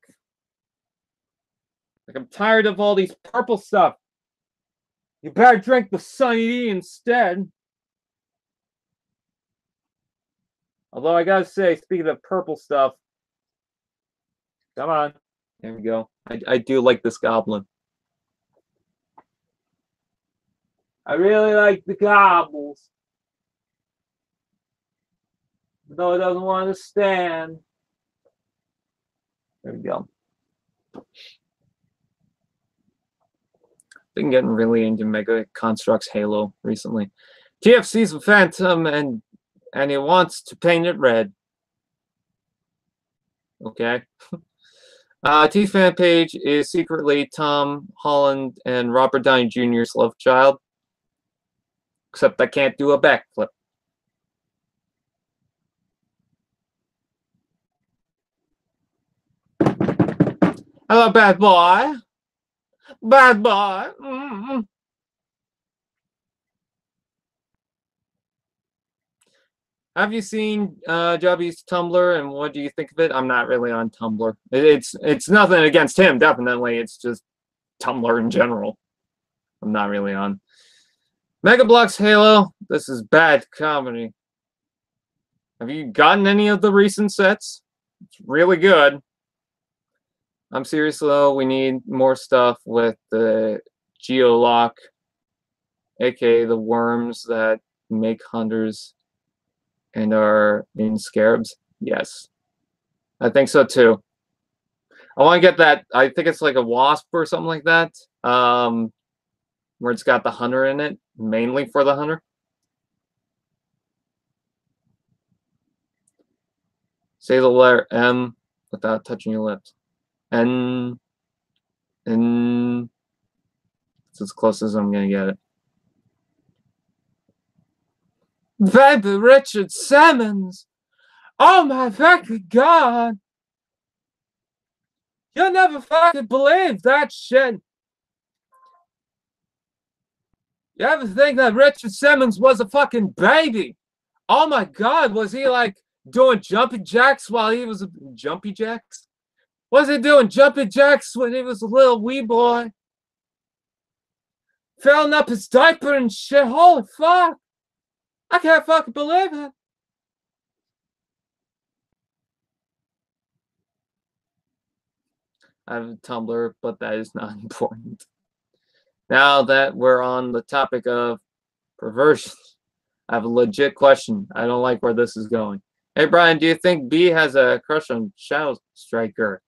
Like, I'm tired of all these purple stuff. You better drink the Sunny D instead. Although I gotta say, speaking of purple stuff, come on. There we go. I do like this goblin. I really like the gobbles. Though it doesn't want to stand. There we go. Been getting really into Mega Construx Halo recently. TFC's a Phantom and he wants to paint it red. Okay. T fan page is secretly Tom Holland and Robert Downey Jr.'s love child. Except I can't do a backflip. Hello, bad boy. Bad boy. Have you seen Jubby's Tumblr, and what do you think of it? I'm not really on Tumblr. It's nothing against him, definitely. It's just Tumblr in general. I'm not really on. Mega Bloks Halo. This is bad comedy. Have you gotten any of the recent sets? It's really good. I'm serious though. We need more stuff with the Geolock, aka the worms that make hunters and are in scarabs. Yes, I think so too. I want to get that. I think it's like a wasp or something like that, where it's got the hunter in it, mainly for the hunter. Say the letter M without touching your lips. N. It's as close as I'm gonna get it. Baby Richard Simmons. Oh my fucking god. You'll never fucking believe that shit. You ever think that Richard Simmons was a fucking baby? Oh my god, was he like doing jumping jacks while he was jumpy jacks? Was he doing jumping jacks when he was a little wee boy? Filling up his diaper and shit. Holy fuck. I can't fucking believe it. I have a Tumblr, but that is not important. Now that we're on the topic of perversion, I have a legit question. I don't like where this is going. Hey, Brian, do you think B has a crush on Shadow Striker?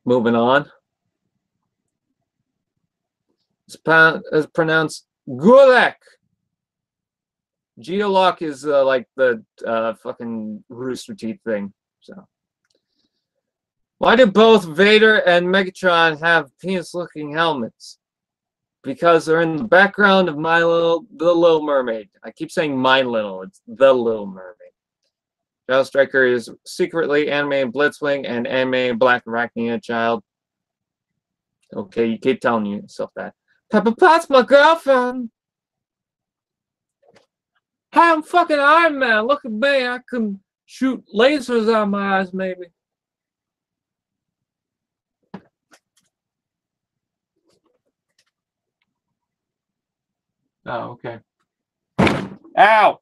Moving on. It's pronounced Gulek. Geolock is like the fucking Rooster Teeth thing. So, why do both Vader and Megatron have penis-looking helmets? Because they're in the background of The Little Mermaid. I keep saying My Little. It's The Little Mermaid. Shadow Striker is secretly anime Blitzwing and anime Black Arachnia Child. Okay, you keep telling yourself that. Pepper Pot's my girlfriend. Hey, I'm fucking Iron Man. Look at me. I can shoot lasers out of my eyes, maybe. Oh, okay. Ow!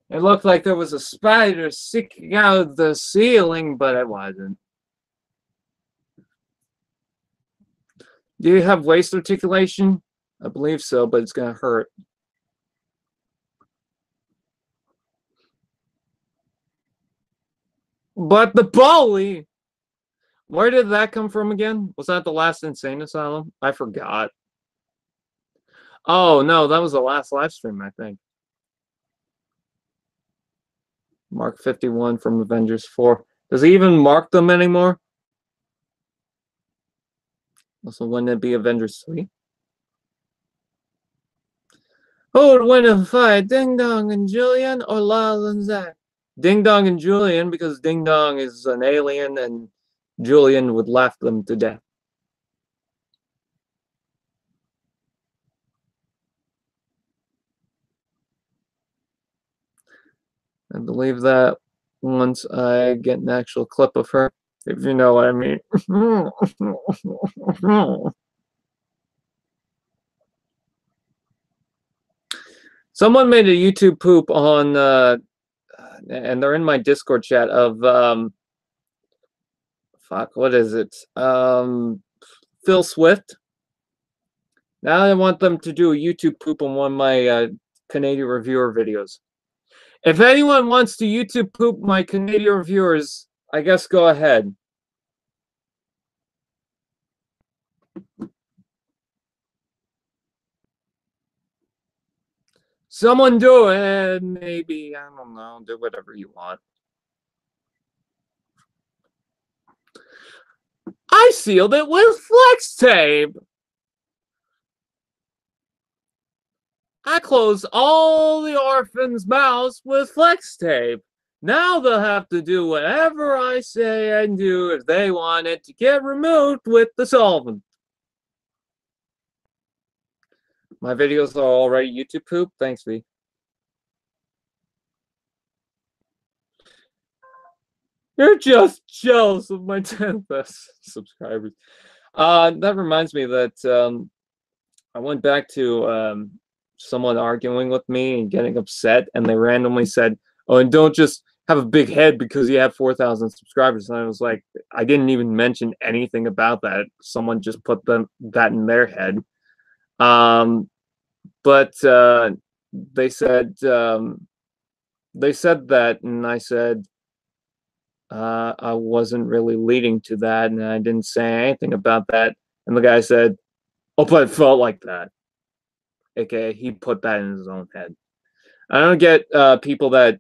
It looked like there was a spider sticking out of the ceiling, but it wasn't. Do you have waist articulation? I believe so, but it's gonna hurt. But the bully! Where did that come from again? Was that the last insane asylum? I forgot. Oh, no, that was the last live stream, I think. Mark 51 from Avengers 4. Does he even mark them anymore? Also, wouldn't it be Avengers 3? Who would win a fight, Ding Dong and Julian or Lyle and Zach? Ding Dong and Julian, because Ding Dong is an alien and Julian would laugh them to death. I believe that once I get an actual clip of her, if you know what I mean. Someone made a YouTube poop on, and they're in my Discord chat of, fuck, what is it? Phil Swift. Now I want them to do a YouTube poop on one of my Canadian reviewer videos. If anyone wants to YouTube poop my Canadian reviewers, I guess go ahead. Someone do it. Maybe, I don't know, do whatever you want. I sealed it with flex tape. I closed all the orphans' mouths with flex tape. Now they'll have to do whatever I say and do if they want it to get removed with the solvent. My videos are already YouTube poop. Thanks, V. You're just jealous of my 10th subscribers. That reminds me that I went back to someone arguing with me and getting upset, and they randomly said, "Oh, and don't just have a big head because you have 4,000 subscribers." And I was like, I didn't even mention anything about that. Someone just put that in their head. But they said that, and I said I wasn't really leading to that, and I didn't say anything about that. And the guy said, "Oh, but it felt like that." AKA, he put that in his own head. I don't get people that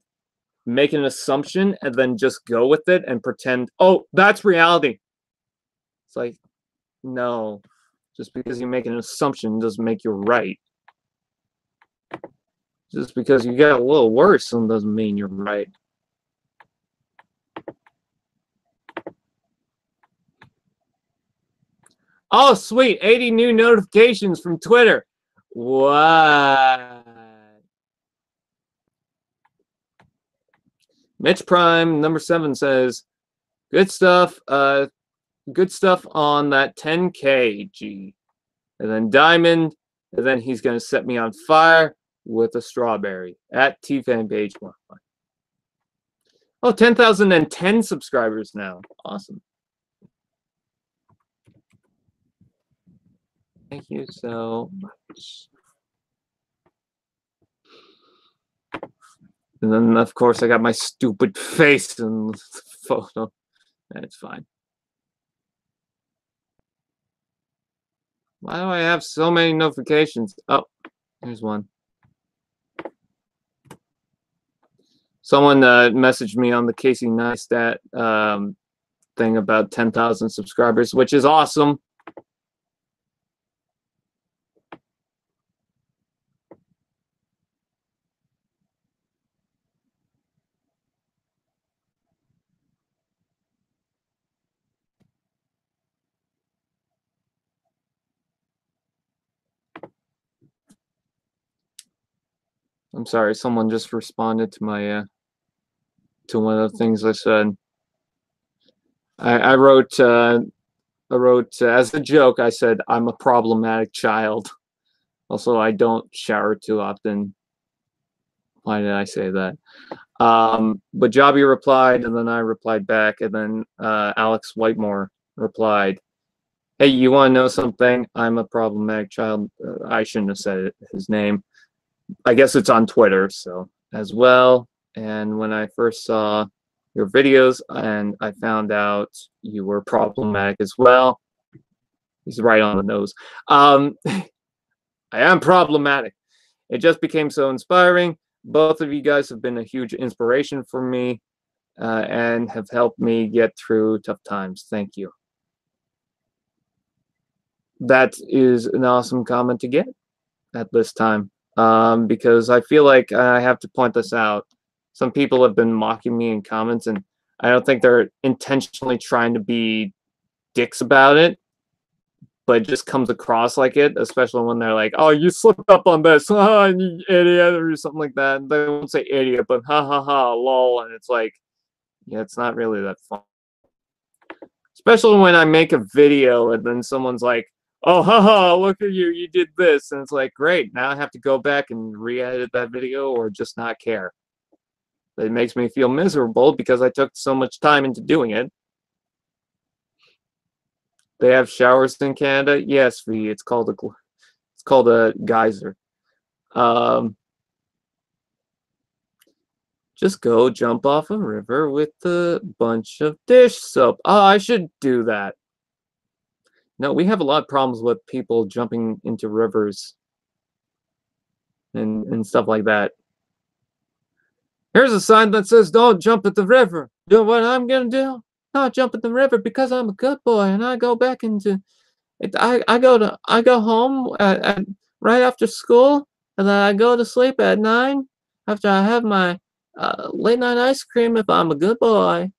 make an assumption and then just go with it and pretend, oh, that's reality. It's like, no. Just because you make an assumption doesn't make you right. Just because you get a little worse doesn't mean you're right. Oh, sweet. 80 new notifications from Twitter. What? Mitch Prime, number 7, says, good stuff. Good stuff on that 10K, G. And then Diamond, and then he's going to set me on fire with a strawberry at TFanPage 1. Oh, 10,010 subscribers now. Awesome. Thank you so much. And then, of course, I got my stupid face in the photo. That's fine. Why do I have so many notifications? Oh, here's one. Someone messaged me on the Casey Neistat thing about 10,000 subscribers, which is awesome. I'm sorry, someone just responded to my to one of the things I said. I wrote as a joke. I said I'm a problematic child. Also, I don't shower too often. Why did I say that? But Jobby replied, and then I replied back, and then Alex Whitemore replied, "Hey, you want to know something? I'm a problematic child." I shouldn't have said his name. I guess it's on Twitter, so as well. And when I first saw your videos and I found out you were problematic as well, he's right on the nose. I am problematic. It just became so inspiring. Both of you guys have been a huge inspiration for me and have helped me get through tough times. Thank you. That is an awesome comment to get at this time, because I feel like I have to point this out. Some people have been mocking me in comments, and I don't think they're intentionally trying to be dicks about it, but it just comes across like it, especially when they're like, "Oh, you slipped up on this, you idiot," or something like that. They won't say idiot, but ha ha ha, lol, and it's like, yeah, it's not really that fun. Especially when I make a video and then someone's like, "Oh, haha, look at you, you did this," and it's like, great, now I have to go back and re-edit that video or just not care. But it makes me feel miserable because I took so much time into doing it. They have showers in Canada? Yes, V. It's called a geyser. Just go jump off a river with a bunch of dish soap. Oh, I should do that. No, we have a lot of problems with people jumping into rivers and stuff like that. Here's a sign that says don't jump at the river. You know what I'm gonna do? Not jump at the river because I'm a good boy and I go back into it. I go home at right after school, and then I go to sleep at 9 after I have my late night ice cream if I'm a good boy.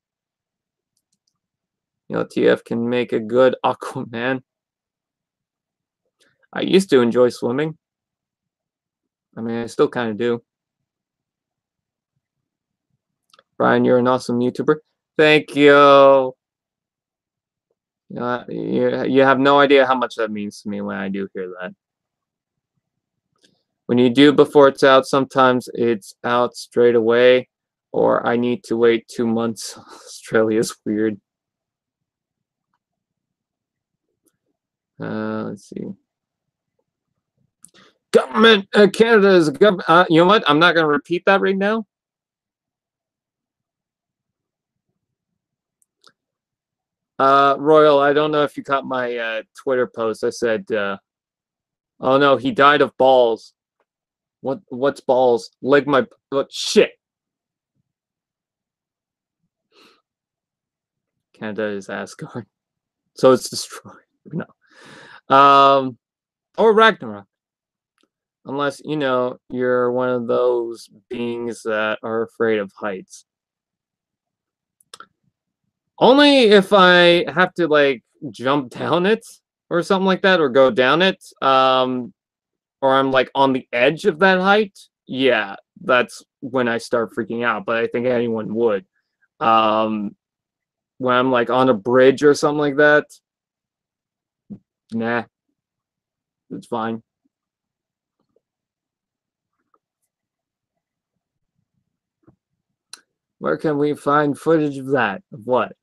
You know, TF can make a good Aquaman. I used to enjoy swimming. I mean, I still kind of do. Brian, you're an awesome YouTuber. Thank you. You have no idea how much that means to me when I do hear that. When you do before it's out, sometimes it's out straight away, or I need to wait 2 months. Australia's weird. Let's see. Government, Canada is a government. You know what? I'm not going to repeat that right now. Royal, I don't know if you caught my Twitter post. I said, oh no, he died of balls. What's balls? Like my shit. Canada is Asgard, so it's destroyed. No, or Ragnarok, unless you know you're one of those beings that are afraid of heights. Only if I have to like jump down it or something like that, or go down it, or I'm like on the edge of that height. Yeah, that's when I start freaking out. But I think anyone would. When I'm like on a bridge or something like that, nah, it's fine. Where can we find footage of that? Of what?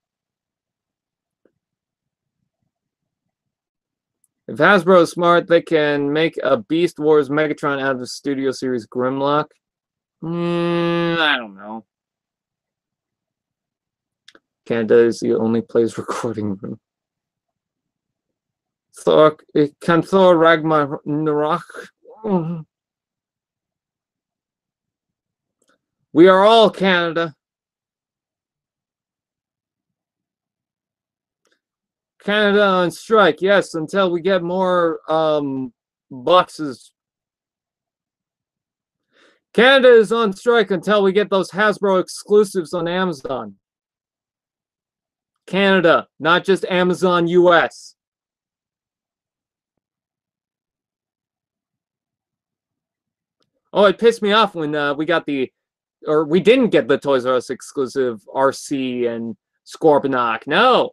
If Hasbro is smart, they can make a Beast Wars Megatron out of the Studio Series Grimlock. I don't know. Canada is the only place recording room. Can Thor Ragnarok? We are all Canada. Canada on strike, yes, until we get more boxes. Canada is on strike until we get those Hasbro exclusives on Amazon. Canada, not just Amazon US. Oh, it pissed me off when we didn't get the Toys R Us exclusive RC and Scorponok. No,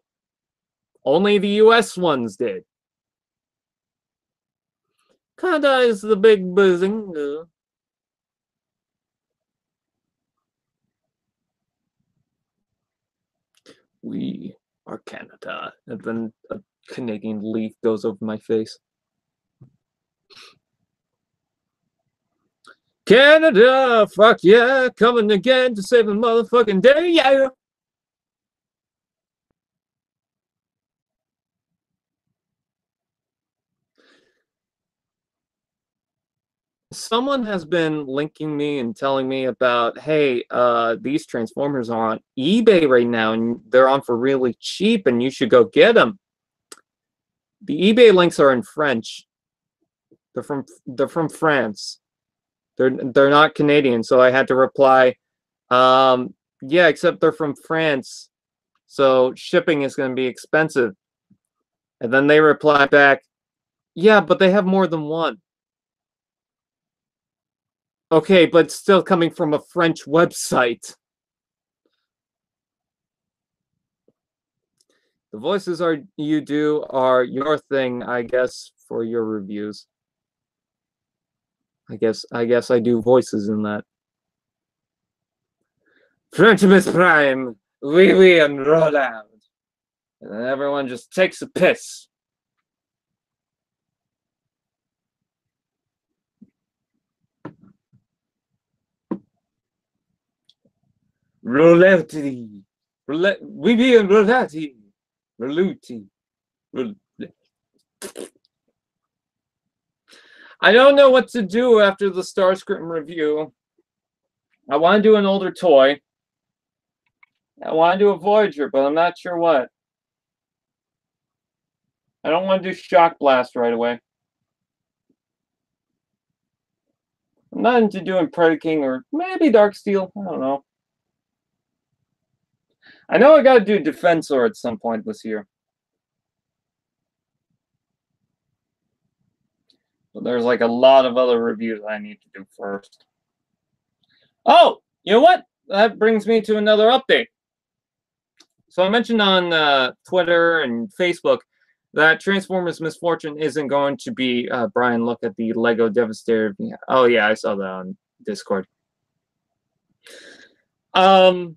only the US ones did. Canada is the big buzzing. We are Canada. And then a Canadian leaf goes over my face. Canada, fuck yeah, coming again to save the motherfucking day, yeah. Someone has been linking me and telling me about, hey, these Transformers are on eBay right now and they're on for really cheap and you should go get them. The eBay links are in French. They're from France. They're not Canadian, so I had to reply, yeah, except they're from France, so shipping is going to be expensive. And then they reply back, yeah, but they have more than one. Okay, but still coming from a French website. The voices you do are your thing, I guess, for your reviews. I guess I do voices in that. Frenchimus Prime, wee and roll out. And then everyone just takes a piss. Roulette-y. Roulette, wee and roulette-y. Roulette-y. I don't know what to do after the Starscream review. I want to do an older toy. I want to do a Voyager, but I'm not sure what. I don't want to do Shock Blast right away. I'm not into doing Predaking or maybe Darksteel. I don't know. I know I got to do Defensor at some point this year. But there's like a lot of other reviews I need to do first. Oh, you know what? That brings me to another update. So I mentioned on Twitter and Facebook that Transformers Misfortune isn't going to be, Brian, look at the Lego Devastator. Oh, yeah, I saw that on Discord. What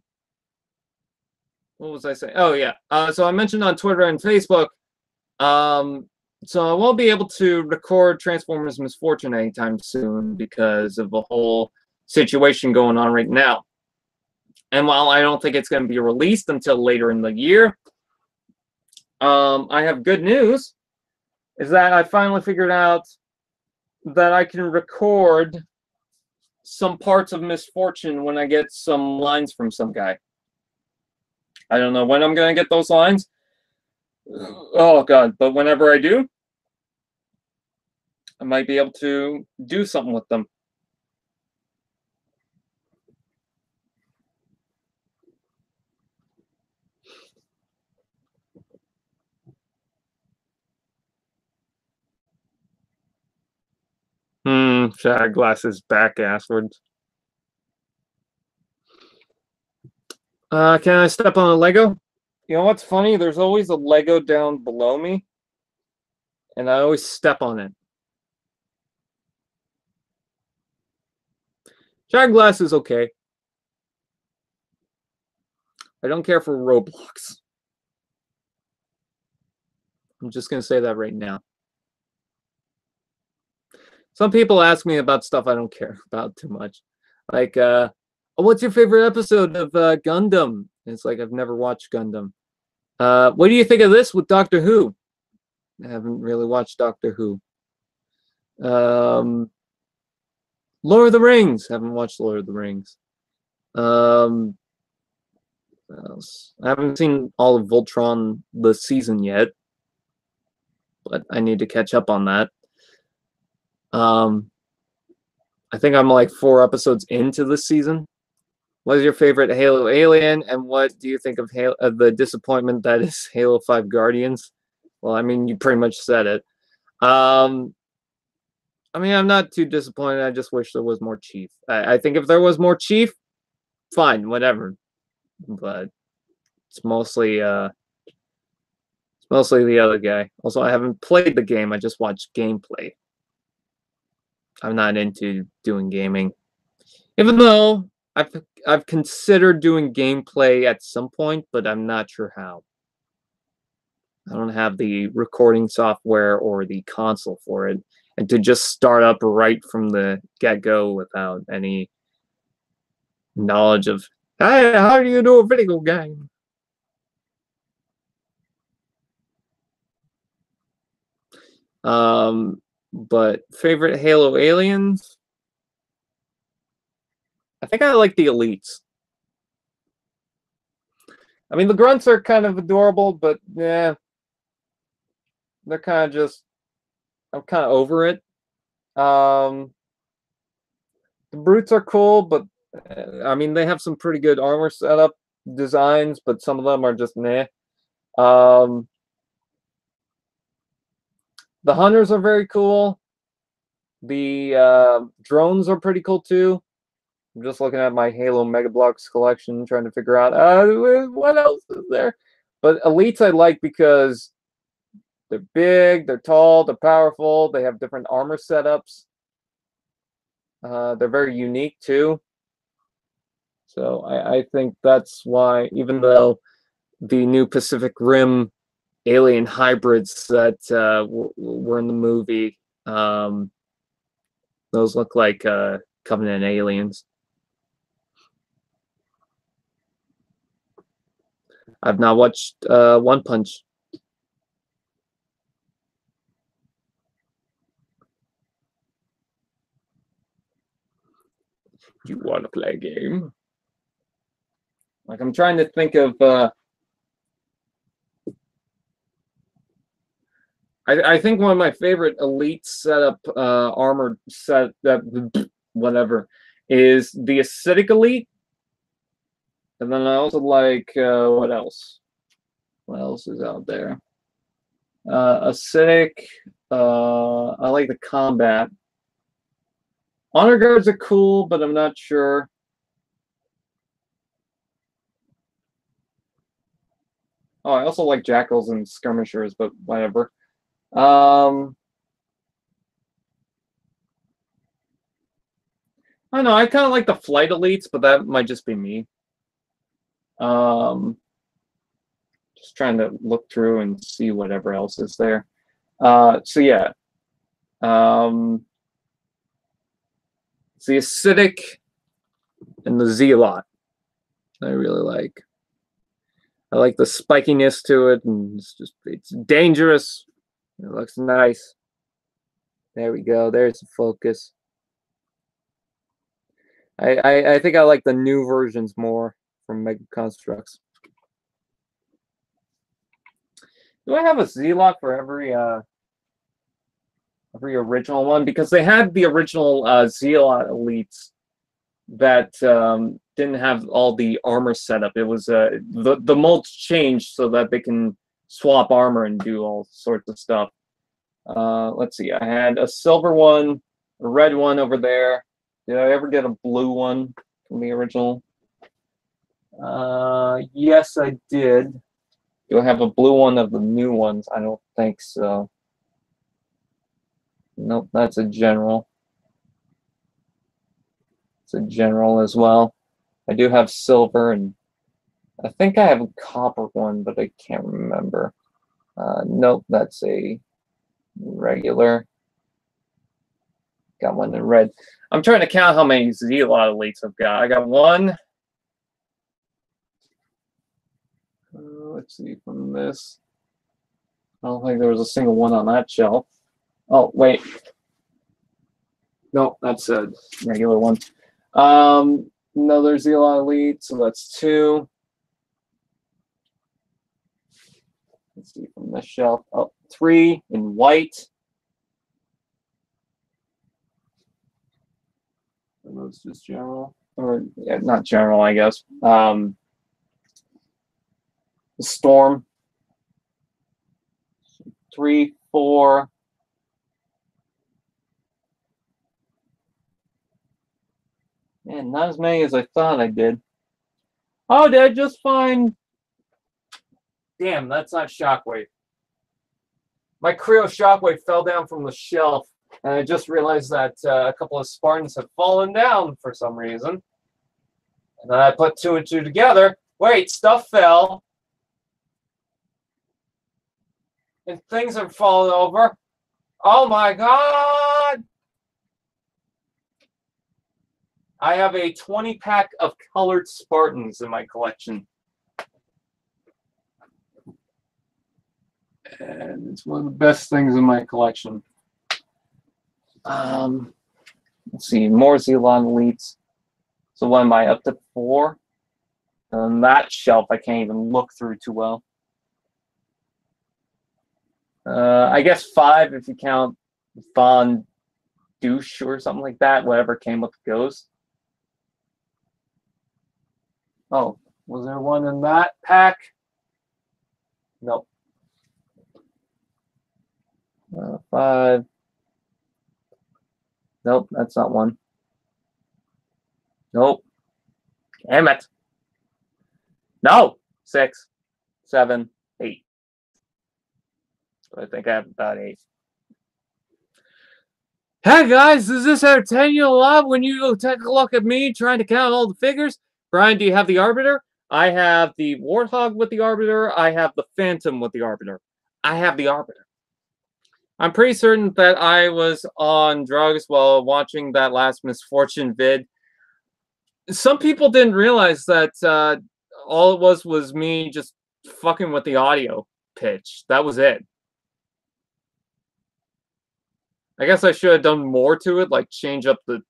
was I saying? Oh, yeah. So I mentioned on Twitter and Facebook, so I won't be able to record Transformers Misfortune anytime soon because of the whole situation going on right now. And while I don't think it's going to be released until later in the year, I have good news, is that I finally figured out that I can record some parts of Misfortune when I get some lines from some guy. I don't know when I'm going to get those lines. Oh, God. But whenever I do, I might be able to do something with them. Shag glasses back asswards. Can I step on a Lego? You know what's funny? There's always a Lego down below me, and I always step on it. Shag glass is okay. I don't care for Roblox. I'm just going to say that right now. Some people ask me about stuff I don't care about too much. Like, oh, what's your favorite episode of Gundam? And it's like, I've never watched Gundam. What do you think of this with Doctor Who? I haven't really watched Doctor Who. Lord of the Rings. Haven't watched Lord of the Rings. What else? I haven't seen all of Voltron the season yet, but I need to catch up on that. I think I'm like 4 episodes into this season. What is your favorite Halo alien, and what do you think of the disappointment that is Halo 5 Guardians? Well, I mean, you pretty much said it. I mean, I'm not too disappointed. I just wish there was more Chief. I think if there was more Chief, fine, whatever. But it's mostly the other guy. Also, I haven't played the game. I just watched gameplay. I'm not into doing gaming, even though I've considered doing gameplay at some point, but I'm not sure how. I don't have the recording software or the console for it, and to just start up right from the get-go without any knowledge of, hey, how do you do a video game? But favorite Halo aliens? I think I like the elites. I mean, the grunts are kind of adorable, but yeah, they're kind of just, I'm kind of over it. Um, the brutes are cool, but I mean, they have some pretty good armor setup designs, but some of them are just meh. Um, the hunters are very cool. The drones are pretty cool too. I'm just looking at my Halo Mega Blocks collection, trying to figure out what else is there. But elites I like because they're big, they're tall, they're powerful, they have different armor setups. They're very unique too. So I think that's why, even though the new Pacific Rim alien hybrids that were in the movie, those look like Covenant aliens. I've not watched One Punch. You want to play a game? Like, I'm trying to think of. I think one of my favorite elite setup armored set that whatever is the acidic elite, and then I also like what else? What else is out there? Acidic. I like the combat. Honor guards are cool, but I'm not sure. Oh, I also like jackals and skirmishers, but whatever. I don't know. I kind of like the flight elites, but that might just be me. Um, just trying to look through and see whatever else is there. So yeah, it's the acidic and the zealot. I really like. I like the spikiness to it, and it's dangerous. It looks nice. There we go. There's the focus. I think I like the new versions more from Mega Construx. Do I have a Zealot for every original one? Because they had the original Zealot elites that didn't have all the armor setup. It was the molds changed so that they can swap armor and do all sorts of stuff. Let's see. I had a silver one, a red one over there. Did I ever get a blue one from the original? Yes, I did. Do I have a blue one of the new ones? I don't think so. Nope, that's a general. It's a general as well. I do have silver, and I think I have a copper one, but I can't remember. Nope, that's a regular. Got one in red. I'm trying to count how many Zealot elites I've got. I got one. Let's see from this. I don't think there was a single one on that shelf. Oh, wait. No, that's a regular one. Another Zealot elite, so that's two. Let's see from this shelf. Oh, three in white. Are those just general? Or yeah, not general, I guess. Storm. 3, 4. Man, not as many as I thought I did. Oh, did I just find... Damn, that's not Shockwave. My Creo Shockwave fell down from the shelf, and I just realized that a couple of Spartans have fallen down for some reason. And then I put 2 and 2 together. Wait, stuff fell. And things have fallen over. Oh my god! I have a 20-pack of colored Spartans in my collection. And it's one of the best things in my collection. Let's see, more Zelon Elites. So what am I, up to 4? On that shelf, I can't even look through too well. I guess 5 if you count Von Douche or something like that, whatever came with the Ghost. Oh, was there one in that pack? Nope. 5. Nope, that's not one. Nope. Damn it. No! 6, 7, 8. I think I have about 8. Hey guys, is this entertaining you a lot when you take a look at me trying to count all the figures? Brian, do you have the Arbiter? I have the Warthog with the Arbiter. I have the Phantom with the Arbiter. I have the Arbiter. I'm pretty certain that I was on drugs while watching that last Misfortune vid. Some people didn't realize that all it was me just fucking with the audio pitch. That was it. I guess I should have done more to it, like change up the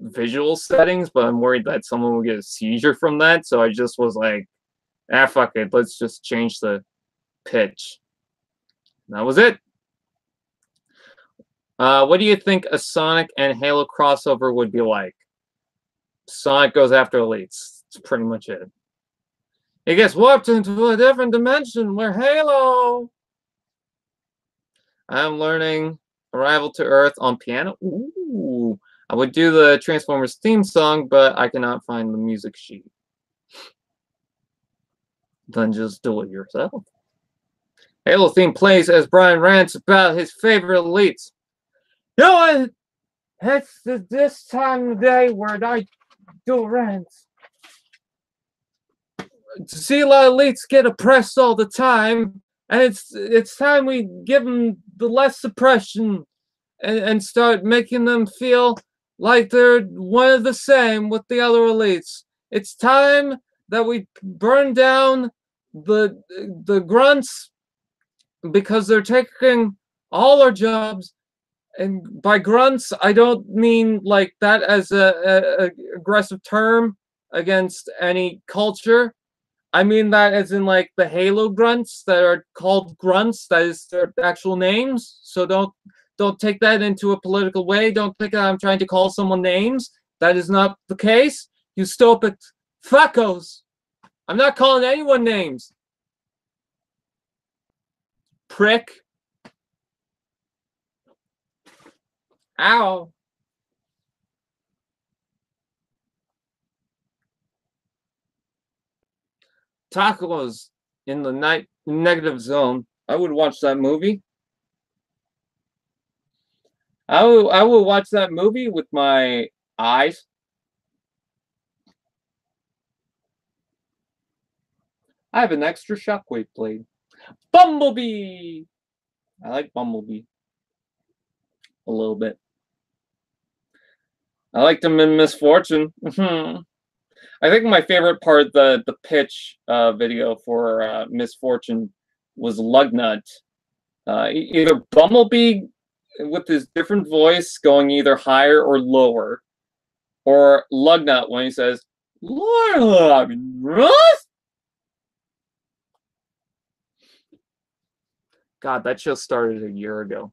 visual settings, but I'm worried that someone will get a seizure from that, so I just was like, ah, fuck it, let's just change the pitch. That was it. What do you think a Sonic and Halo crossover would be like? Sonic goes after elites. That's pretty much it. He gets warped into a different dimension where Halo. I'm learning Arrival to Earth on piano. Ooh. I would do the Transformers theme song, but I cannot find the music sheet. Then just do it yourself. Halo theme plays as Brian rants about his favorite elites. You know what? It's this time of day where I do rants. To see a lot of elites get oppressed all the time, and it's time we give them the less suppression and start making them feel like they're one of the same with the other elites. It's time that we burn down the grunts because they're taking all our jobs. And by grunts, I don't mean like that as a aggressive term against any culture. I mean that as in like the Halo grunts that are called grunts. That is their actual names. So don't take that into a political way. Don't think that I'm trying to call someone names. That is not the case. You stupid fuckos. I'm not calling anyone names. Prick. Ow. Tacos in the negative zone. I would watch that movie. I will watch that movie with my eyes. I have an extra Shockwave blade. Bumblebee! I like Bumblebee. A little bit. I liked him in Misfortune. I think my favorite part, the pitch video for Misfortune, was Lugnut. Either Bumblebee with his different voice going either higher or lower, or Lugnut when he says, "Lord, God, that show started a year ago.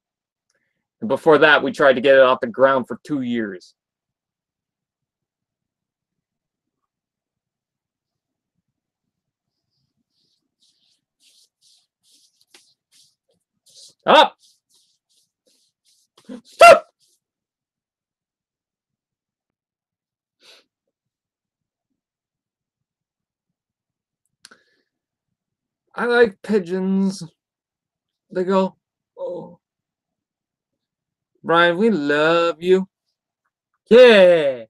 And before that, we tried to get it off the ground for 2 years. Stop! Stop! I like pigeons. They go, oh, Brian, we love you. Yeah.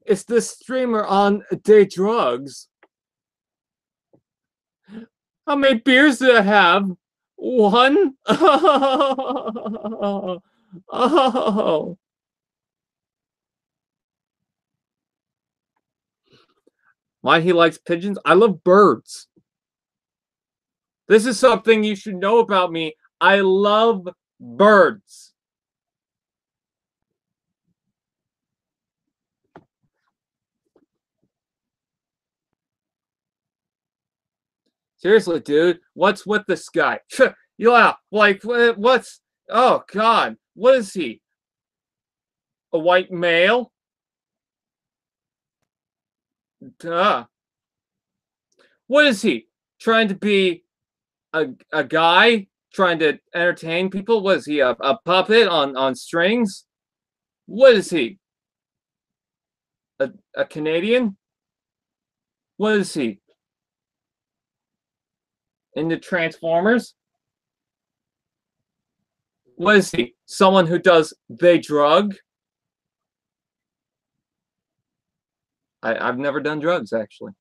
It's this streamer on day drugs. How many beers did I have? One? Oh. Oh. Why he likes pigeons? I love birds. This is something you should know about me. I love birds. Seriously, dude, what's with this guy? Yeah, like, what's... Oh, God. What is he? A white male? Duh. What is he? Trying to be a guy? Trying to entertain people? What is he, a puppet on strings? What is he? A Canadian? What is he? Into Transformers? What is he? Someone who does they drug? I've never done drugs, actually.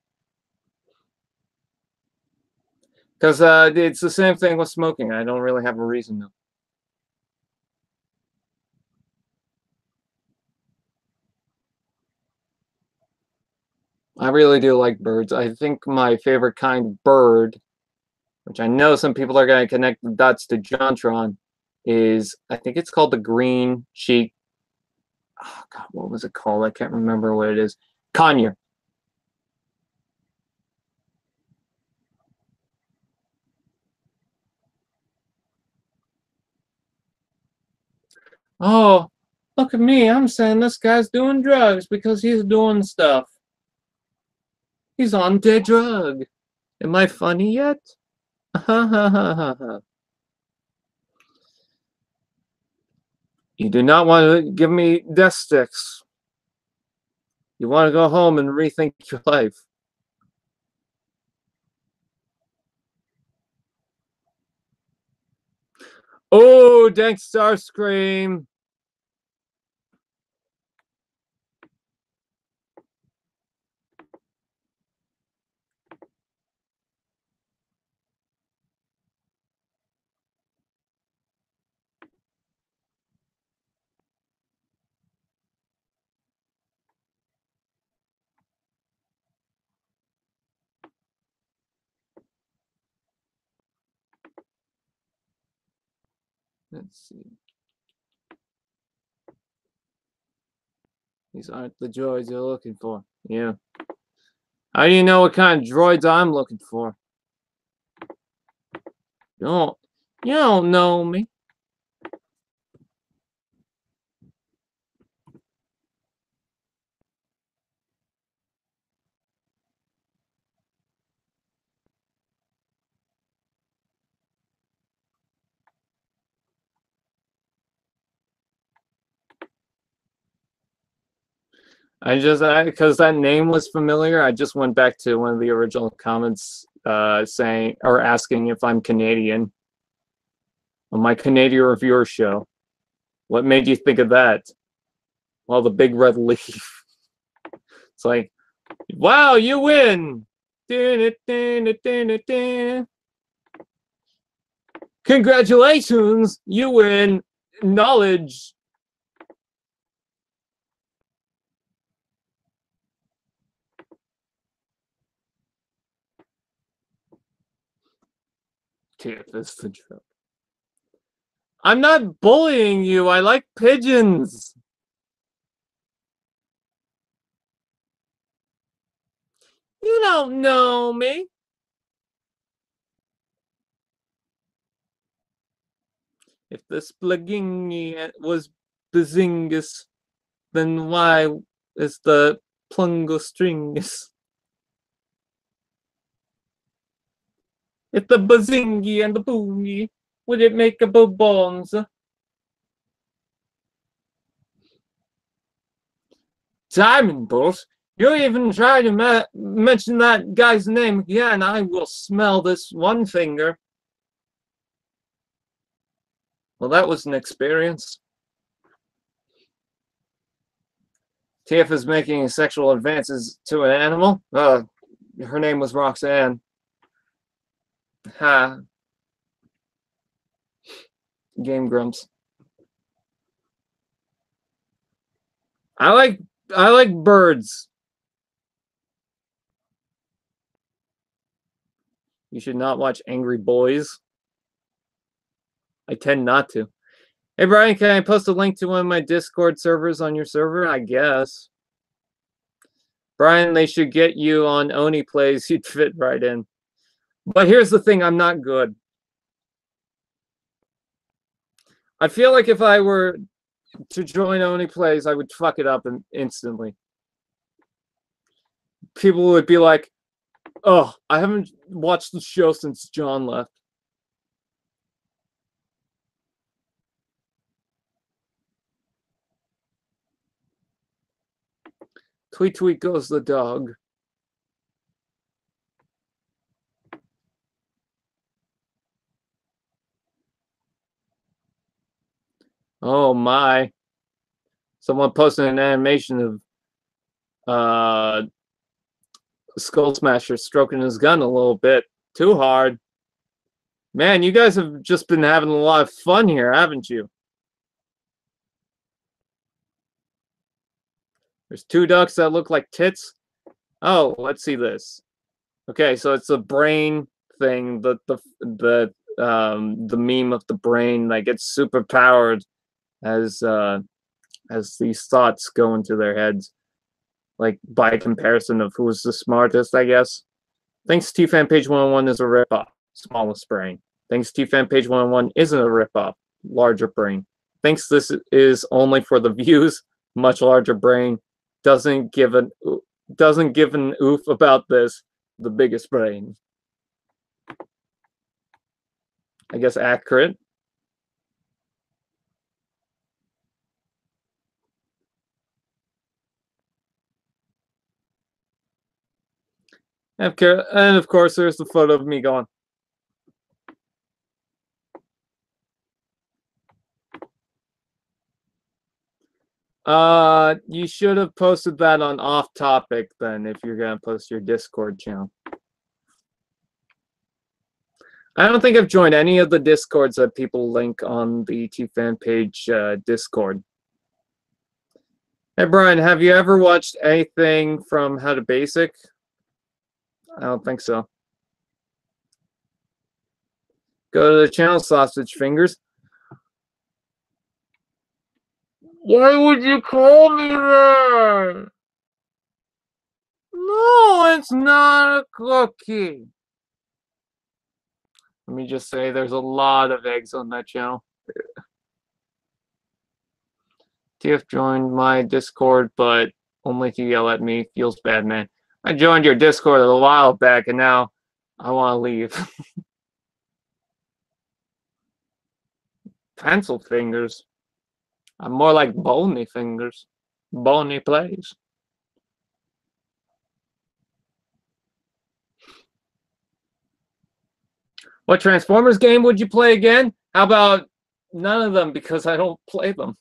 Because it's the same thing with smoking. I don't really have a reason to. I really do like birds. I think my favorite kind of bird, which I know some people are going to connect the dots to JonTron, is, I think it's called the green cheek. Oh, God, what was it called? I can't remember what it is. Conure. Oh, look at me. I'm saying this guy's doing drugs because he's doing stuff. He's on the drug. Am I funny yet? You do not want to give me death sticks. You want to go home and rethink your life. Oh, dank Starscream. Let's see. These aren't the droids you're looking for. Yeah. How do you know what kind of droids I'm looking for? You don't know me. Because that name was familiar, I just went back to one of the original comments saying or asking if I'm Canadian on my Canadian reviewer show. What made you think of that? Well, the big red leaf. It's like, wow, you win! Congratulations, you win knowledge. Tip is the joke. I'm not bullying you. I like pigeons. You don't know me. If the splagingi was bazingus, then why is the plungostringus? If the bazingi and the boogie, would it make a bones? Diamond Bolt? You even try to mention that guy's name again, I will smell this one finger. Well, that was an experience. TF is making sexual advances to an animal? Her name was Roxanne. Ha. Game Grumps. I like birds. You should not watch Angry Boys. I tend not to. Hey Brian, can I post a link to one of my Discord servers on your server? I guess. Brian, they should get you on Oni Plays. You'd fit right in. But here's the thing, I'm not good. I feel like if I were to join Oni Plays, I would fuck it up instantly. People would be like, oh, I haven't watched the show since John left. Tweet tweet goes the dog. Oh my. Someone posted an animation of Skull Smasher stroking his gun a little bit too hard. Man, you guys have just been having a lot of fun here, haven't you? There's two ducks that look like tits. Oh, let's see this. Okay, so it's a brain thing. The meme of the brain, like it's super powered as these thoughts go into their heads, like by comparison of who's the smartest, I guess. Thanks T-Fan Page 101 is a ripoff, smallest brain. Thanks T-Fan Page 101 isn't a ripoff, larger brain. Thanks this is only for the views, much larger brain. Doesn't give an oof about this, the biggest brain. I guess accurate. And of course, there's the photo of me going. You should have posted that on off topic then if you're gonna post your Discord channel. I don't think I've joined any of the Discords that people link on the T-Fan Page Discord. Hey Brian, have you ever watched anything from How to Basic? I don't think so. Go to the channel, Sausage Fingers. Why would you call me that? No, it's not a cookie. Let me just say there's a lot of eggs on that channel. TF joined my Discord, but only to yell at me. Feels bad, man. I joined your Discord a while back, and now I want to leave. Pencil fingers. I'm more like bony fingers. Bony plays. What Transformers game would you play again? How about none of them, because I don't play them.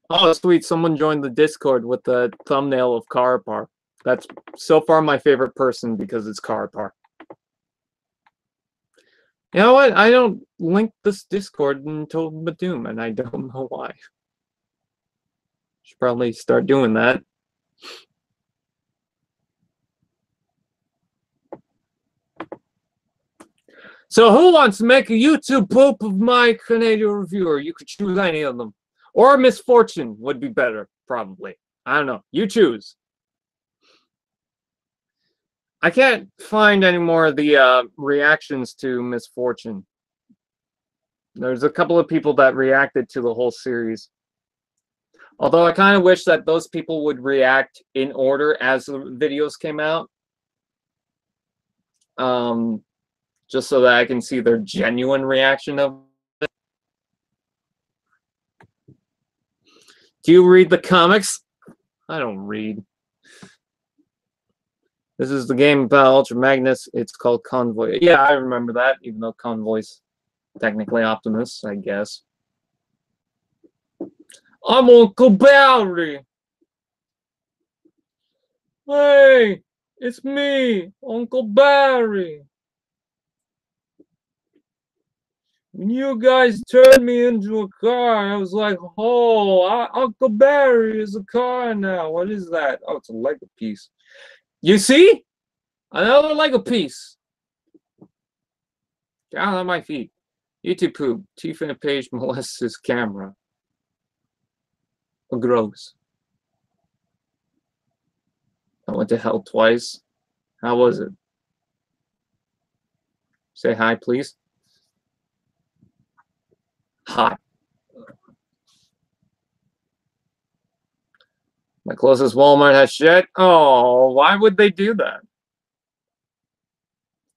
Oh, sweet. Someone joined the Discord with the thumbnail of Karapar. That's so far my favorite person because it's Karapar. You know what? I don't link this Discord until Badoom, and I don't know why. Should probably start doing that. So who wants to make a YouTube poop of my Canadian reviewer? You could choose any of them. Or Misfortune would be better, probably. I don't know. You choose. I can't find any more of the reactions to Misfortune. There's a couple of people that reacted to the whole series. Although I kind of wish that those people would react in order as the videos came out. Just so that I can see their genuine reaction of it. Do you read the comics? I don't read. This is the game about Ultra Magnus. It's called Convoy. Yeah, I remember that, even though Convoy's technically Optimus, I guess. I'm Uncle Barry. Hey, it's me, Uncle Barry. When you guys turned me into a car, I was like, oh, Uncle Barry is a car now. What is that? Oh, it's a Lego piece. You see? Another Lego piece. Down on my feet. YouTube poop. Teeth in a page molests his camera. Gross. I went to hell twice. How was it? Say hi, please. Hi. My closest Walmart has shit. Oh, why would they do that?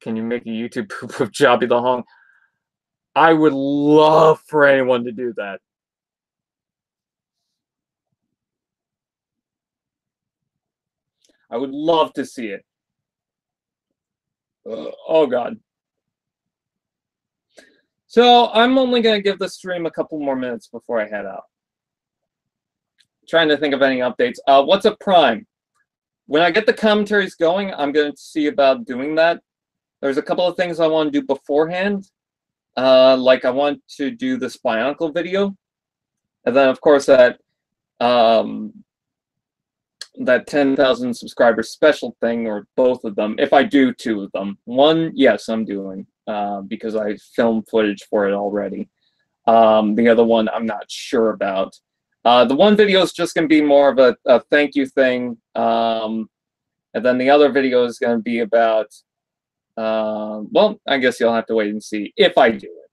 Can you make a YouTube poop of Jobby the Hong? I would love for anyone to do that. I would love to see it. Oh, God. So I'm only going to give the stream a couple more minutes before I head out. Trying to think of any updates. What's up, Prime? When I get the commentaries going, I'm going to see about doing that. There's a couple of things I want to do beforehand. Like I want to do the Spy-Uncle video. And then, of course, that 10,000 subscribers special thing, or both of them, if I do two of them. One, yes, I'm doing, because I filmed footage for it already. The other one, I'm not sure about. The one video is just going to be more of a thank you thing. And then the other video is going to be about, well, I guess you'll have to wait and see if I do it.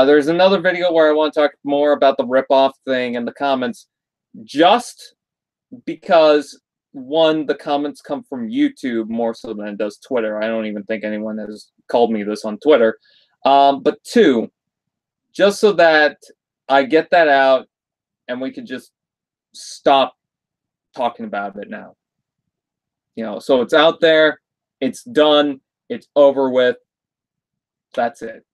There's another video where I want to talk more about the ripoff thing in the comments, just because, one, the comments come from YouTube more so than it does Twitter. I don't even think anyone has called me this on Twitter. But two, just so that I get that out and we could just stop talking about it now. You know, so it's out there, it's done, it's over with, that's it.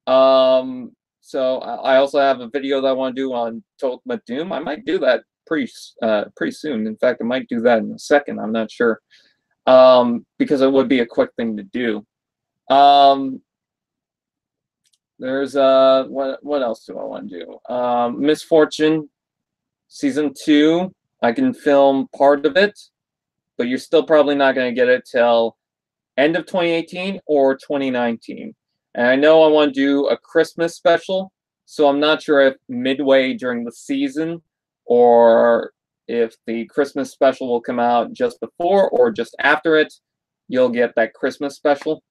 So I also have a video that I want to do on Ultimate Doom. I might do that pretty soon. In fact, I might do that in a second. I'm not sure, because it would be a quick thing to do. There's what else do I want to do? Misfortune season 2. I can film part of it, but you're still probably not going to get it till end of 2018 or 2019. And I know I want to do a Christmas special, so I'm not sure if midway during the season or if the Christmas special will come out just before or just after it. You'll get that Christmas special.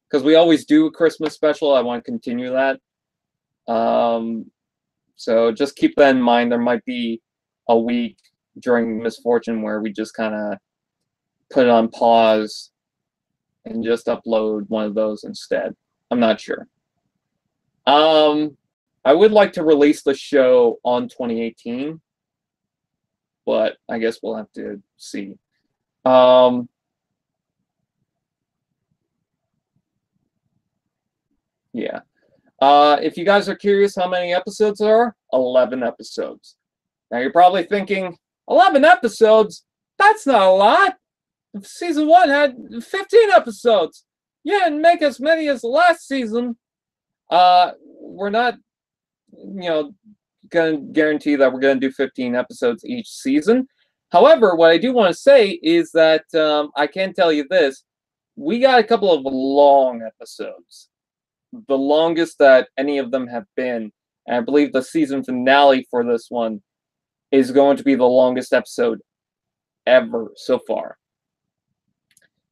Because we always do a Christmas special. I want to continue that. So just keep that in mind. There might be a week during Misfortune where we just kind of put it on pause and just upload one of those instead. I'm not sure. I would like to release the show on 2018, but I guess we'll have to see. Yeah. If you guys are curious how many episodes there are, 11 episodes. Now you're probably thinking, 11 episodes? That's not a lot. Season 1 had 15 episodes. Yeah, and make as many as the last season. We're not, going to guarantee that we're going to do 15 episodes each season. However, what I do want to say is that I can tell you this. We got a couple of long episodes. The longest that any of them have been. And I believe the season finale for this one is going to be the longest episode ever so far.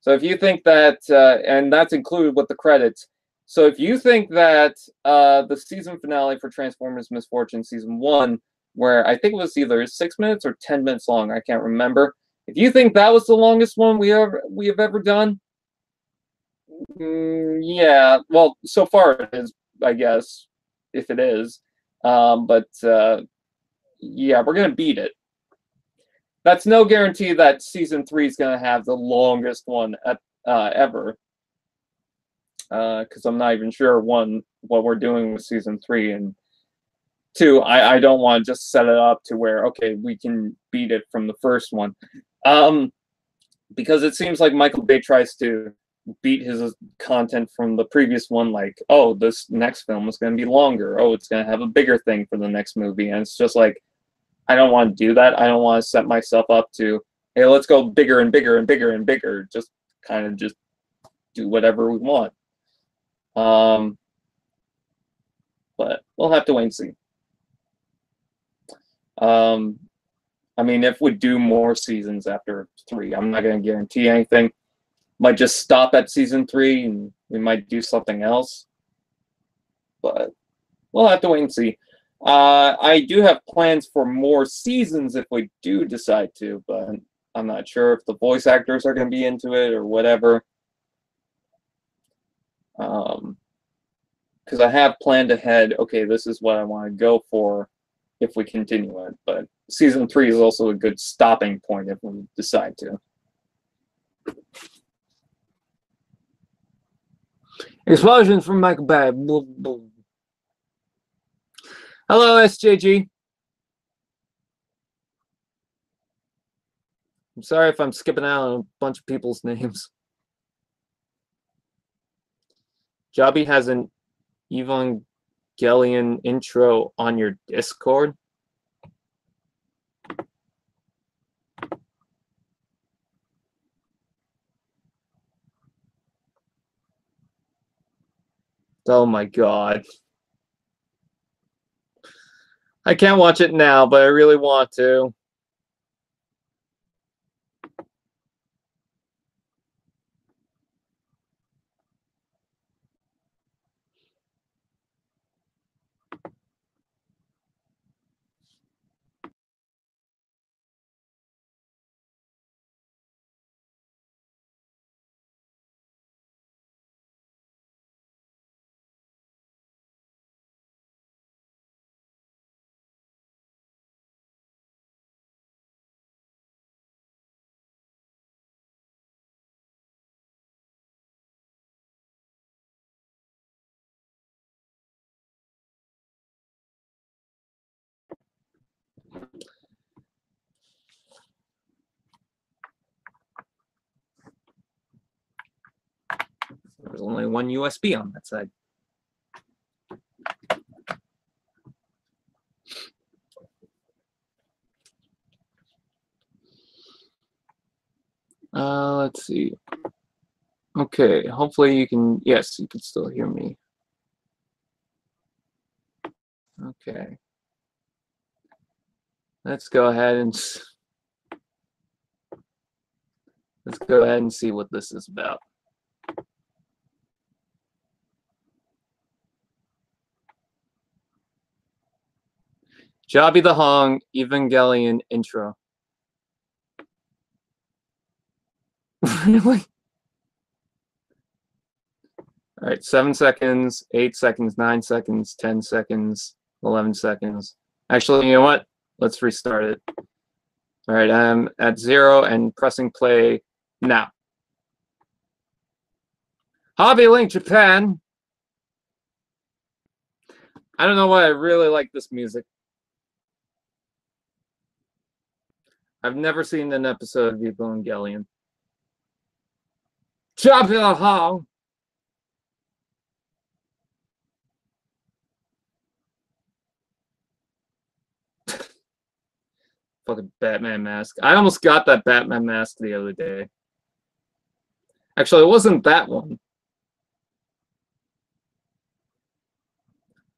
So if you think that, and that's included with the credits, so if you think that the season finale for Transformers Misfortune Season 1, where I think it was either 6 minutes or 10 minutes long, I can't remember, if you think that was the longest one we have ever done, yeah, well, so far it is, I guess, if it is. But yeah, we're going to beat it. That's no guarantee that Season 3 is going to have the longest one ever. Because I'm not even sure, one, what we're doing with Season 3, and two, I don't want to just set it up to where, okay, we can beat it from the first one. Because it seems like Michael Bay tries to beat his content from the previous one, like, oh, this next film is going to be longer. Oh, it's going to have a bigger thing for the next movie. And it's just like, I don't want to do that. I don't want to set myself up to, hey, let's go bigger and bigger and bigger and bigger. Just kind of just do whatever we want. But we'll have to wait and see. I mean, if we do more seasons after 3, I'm not going to guarantee anything. Might just stop at Season 3 and we might do something else. But we'll have to wait and see. I do have plans for more seasons if we do decide to, but I'm not sure if the voice actors are going to be into it or whatever. Because I have planned ahead, okay, this is what I want to go for if we continue it. But Season 3 is also a good stopping point if we decide to. Explosions from Michael Bay. Hello, SJG. I'm sorry if I'm skipping out on a bunch of people's names. Jobby has an Evangelion intro on your Discord. Oh my god. I can't watch it now, but I really want to. There's only one USB on that side. Let's see. Okay, hopefully you can, yes, you can still hear me. Okay. Let's go ahead and see what this is about. Jobby the Hong Evangelion intro. Really? All right, 7 seconds, 8 seconds, 9 seconds, 10 seconds, 11 seconds. Actually, you know what? Let's restart it. All right, I'm at 0 and pressing play now. Hobby Link Japan. I don't know why I really like this music. I've never seen an episode of Evangelion. Chop it hall. Fucking Batman mask. I almost got that Batman mask the other day. Actually, it wasn't that one.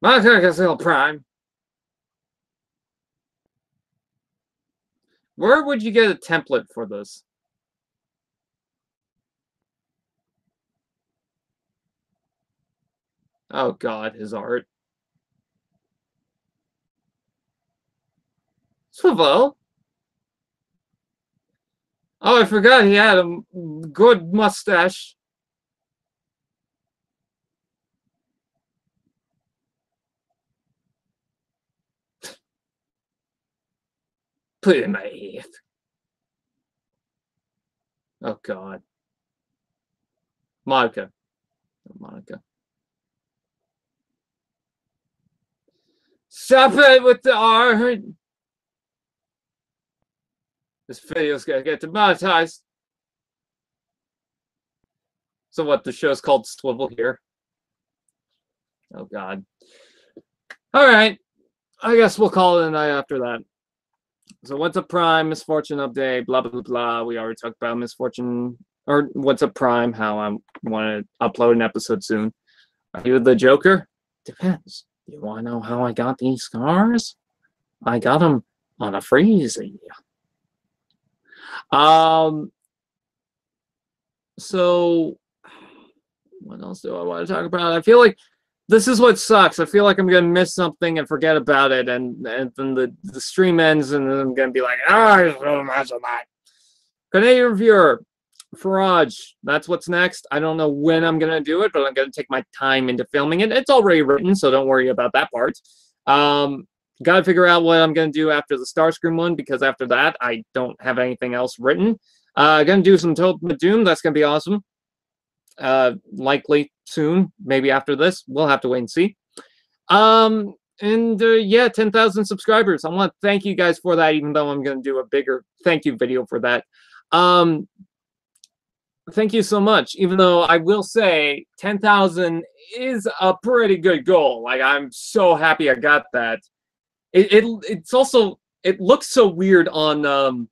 Mega Prime. Where would you get a template for this? Oh God, his art. Swivel. Oh, I forgot he had a good mustache. Put it in my ear. Oh God. Monica. Monica. Stop it with the art. This video's gonna get demonetized. So what, the show's called Swivel here? Oh God. All right. I guess we'll call it a night after that. So what's up, Prime? Misfortune update, blah, blah, blah. We already talked about Misfortune, or what's up, Prime, how I want to upload an episode soon. Are you the Joker? Depends. You want to know how I got these scars? I got them on a freezy. So what else do I want to talk about? I feel like this is what sucks. I feel like I'm going to miss something and forget about it, and then the stream ends, and then I'm going to be like, I so much of that. Canadian reviewer, Faraj, that's what's next. I don't know when I'm going to do it, but I'm going to take my time into filming it. It's already written, so don't worry about that part. Got to figure out what I'm going to do after the Starscream one, because after that, I don't have anything else written. Going to do some Total Doom. That's going to be awesome. Likely soon, maybe after this. We'll have to wait and see. Yeah, 10,000 subscribers. I want to thank you guys for that, even though I'm going to do a bigger thank you video for that. Thank you so much, even though I will say 10,000 is a pretty good goal. Like, I'm so happy I got that. It's also, it looks so weird on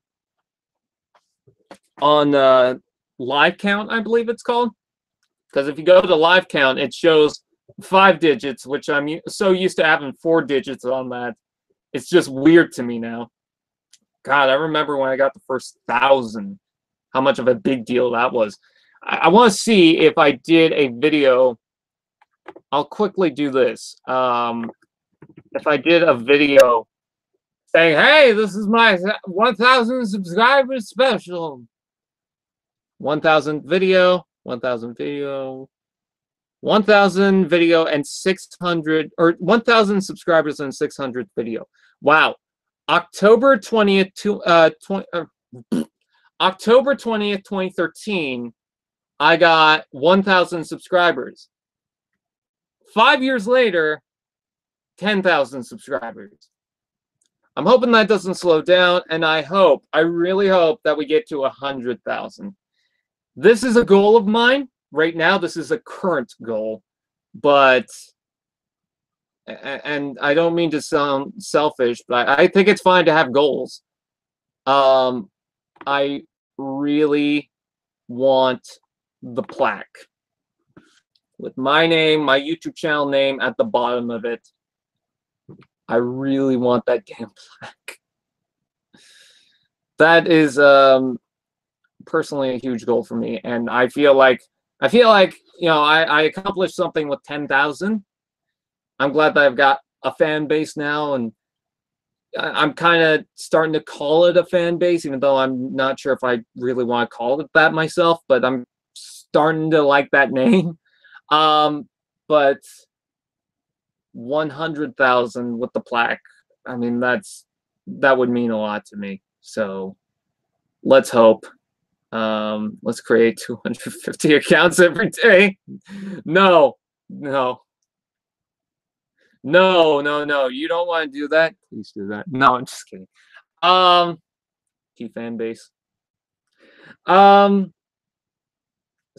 live count, I believe it's called. Because if you go to live count, it shows 5 digits, which I'm so used to having 4 digits on that. It's just weird to me now. God, I remember when I got the first 1,000, how much of a big deal that was. I want to see if I did a video. I'll quickly do this. If I did a video saying, hey, this is my 1,000 subscribers special. 1,000 video. 1,000 video, 1,000 video, and 600, or 1,000 subscribers and 600 video. Wow. October 20th, October 20th, 2013, I got 1,000 subscribers. 5 years later, 10,000 subscribers. I'm hoping that doesn't slow down, and I really hope that we get to 100,000. This is a goal of mine. Right now, this is a current goal. But, and I don't mean to sound selfish, but I think it's fine to have goals. I really want the plaque. With my name, my YouTube channel name at the bottom of it. I really want that damn plaque. That is, personally a huge goal for me, and I feel like you know, I accomplished something with 10,000. I'm glad that I've got a fan base now, and I'm kind of starting to call it a fan base, even though I'm not sure if I really want to call it that myself, but I'm starting to like that name. But 100,000 with the plaque. I mean, that would mean a lot to me. So let's hope. Let's create 250 accounts every day. No, no, no, no, no. You don't want to do that. Please do that. No, I'm just kidding. Key fan base. As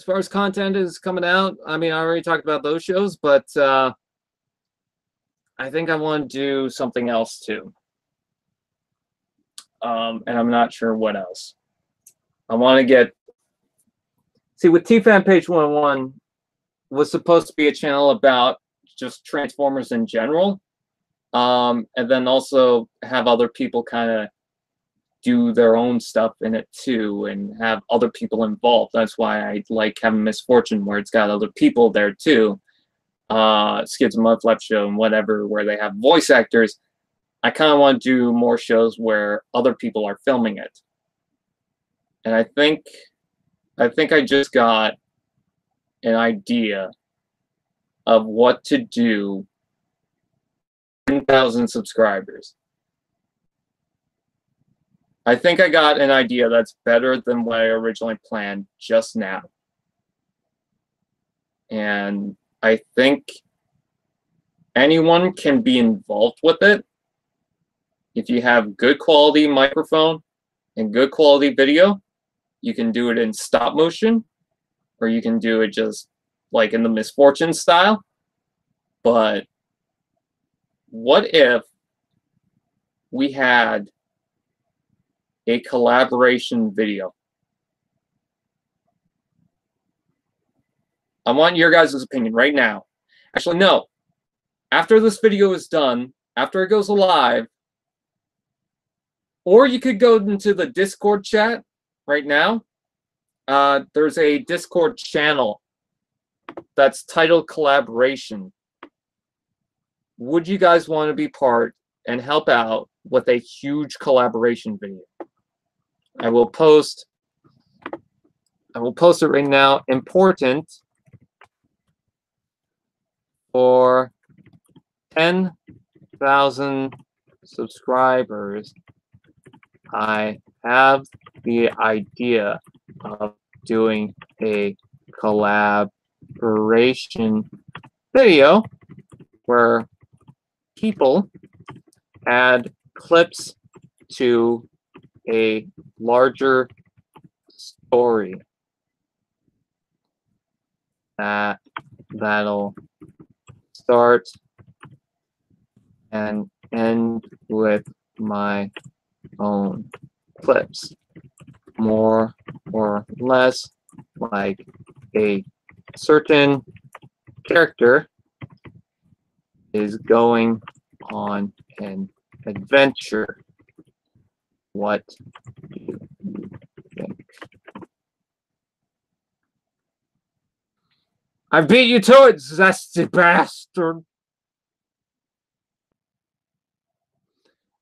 far as content is coming out, I mean, I already talked about those shows, but I think I want to do something else too. And I'm not sure what else. I want to get. See, with T-Fan Page 101 was supposed to be a channel about just Transformers in general, and then also have other people kind of do their own stuff in it too, and have other people involved. That's why I like having Misfortune, where it's got other people there too. Skids and Mudflap Show and whatever, where they have voice actors. I kind of want to do more shows where other people are filming it. And I think I just got an idea of what to do. 10,000 subscribers. I think I got an idea that's better than what I originally planned just now. And I think anyone can be involved with it. If you have good quality microphone and good quality video, you can do it in stop motion, or you can do it just like in the Misfortune style. But what if we had a collaboration video? I want your guys' opinion right now. Actually, no. After this video is done, after it goes live, or you could go into the Discord chat right now. There's a Discord channel that's titled Collaboration. Would you guys want to be part and help out with a huge collaboration video? I will post it right now. Important for 10,000 subscribers. I have the idea of doing a collaboration video where people add clips to a larger story that'll start and end with my own clips, more or less like a certain character is going on an adventure. What do you think? I beat you to it, zesty bastard.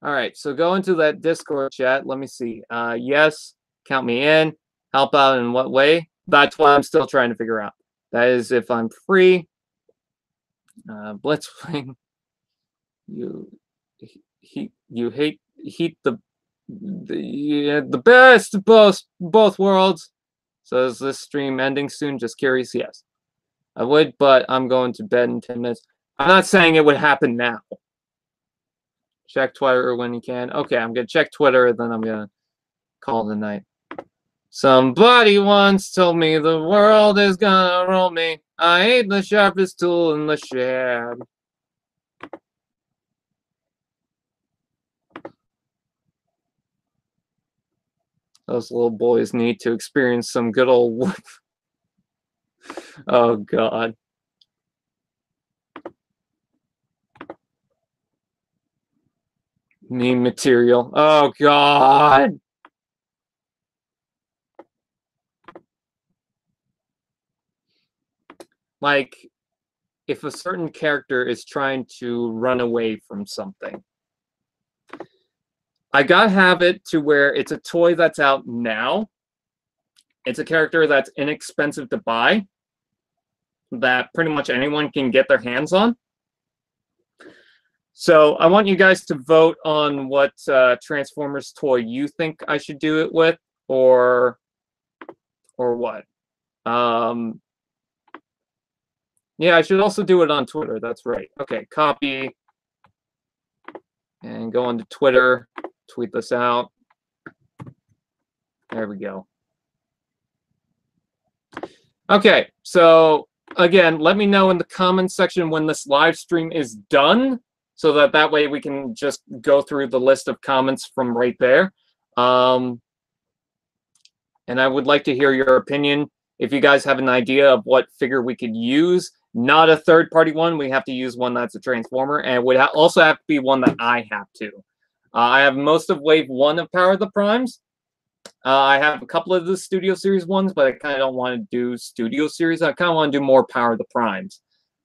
All right, so go into that Discord chat. Let me see. Yes, count me in. Help out in what way? That's what I'm still trying to figure out. That is if I'm free. Blitzwing. You hate the best of both worlds. So is this stream ending soon? Just curious. Yes, I would, but I'm going to bed in 10 minutes. I'm not saying it would happen now. Check Twitter when you can. Okay, I'm gonna check Twitter, then I'm gonna call it a night. Somebody once told me the world is gonna roll me. I ain't the sharpest tool in the shed. Those little boys need to experience some good old. Oh God. Meme material. Oh God. Like, if a certain character is trying to run away from something, I gotta have it to where it's a toy that's out now. It's a character that's inexpensive to buy, that pretty much anyone can get their hands on. So I want you guys to vote on what Transformers toy you think I should do it with, or what. Yeah, I should also do it on Twitter. That's right. Okay, copy and go on to Twitter, tweet this out. There we go. Okay, so again, let me know in the comments section when this live stream is done, so that way we can just go through the list of comments from right there. And I would like to hear your opinion. If you guys have an idea of what figure we could use, not a third-party one, we have to use one that's a Transformer, and it would also have to be one that I have to. I have most of Wave 1 of Power of the Primes. I have a couple of the Studio Series ones, but I kind of don't want to do Studio Series. I kind of want to do more Power of the Primes.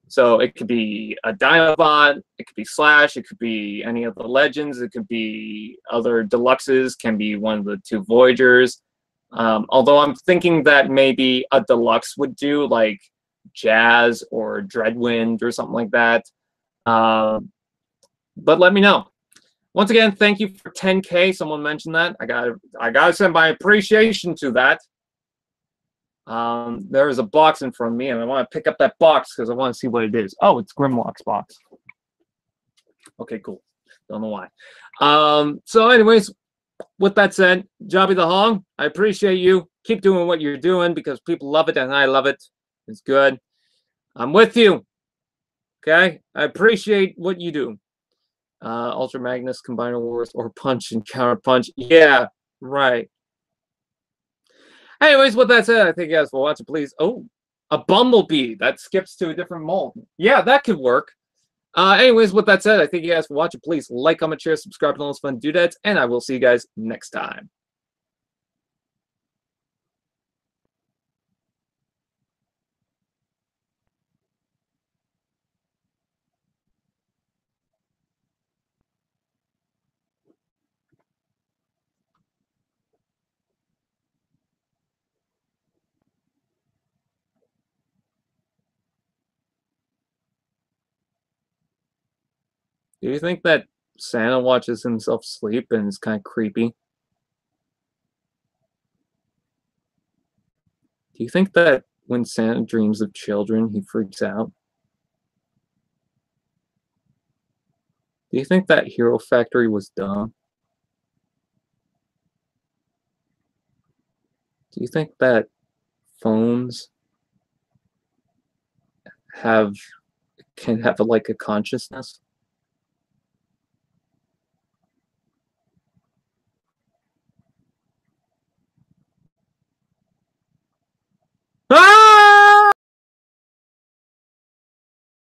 So it could be a Dinobot, it could be Slash, it could be any of the Legends, it could be other Deluxes, can be one of the 2 Voyagers. Although I'm thinking that maybe a Deluxe would do, like Jazz or Dreadwind or something like that. But let me know. Once again, thank you for 10K. Someone mentioned that. I gotta send my appreciation to that. There is a box in front of me, and I want to pick up that box because I want to see what it is. Oh, it's Grimlock's box. Okay, cool. Don't know why. So anyways, with that said, Jobby the Hog, I appreciate you. Keep doing what you're doing because people love it and I love it. It's good. I'm with you. Okay? I appreciate what you do. Ultra Magnus, Combiner Wars, or Punch and Counter Punch. Yeah, right. Anyways, with that said, I thank you guys for watching. Please. Oh, a Bumblebee. That skips to a different mold. Yeah, that could work. Anyways, with that said, I thank you guys for watching. Please like, comment, share, subscribe to all those fun doodads, and I will see you guys next time. Do you think that Santa watches himself sleep and is kind of creepy? Do you think that when Santa dreams of children, he freaks out? Do you think that Hero Factory was dumb? Do you think that phones can have like a consciousness?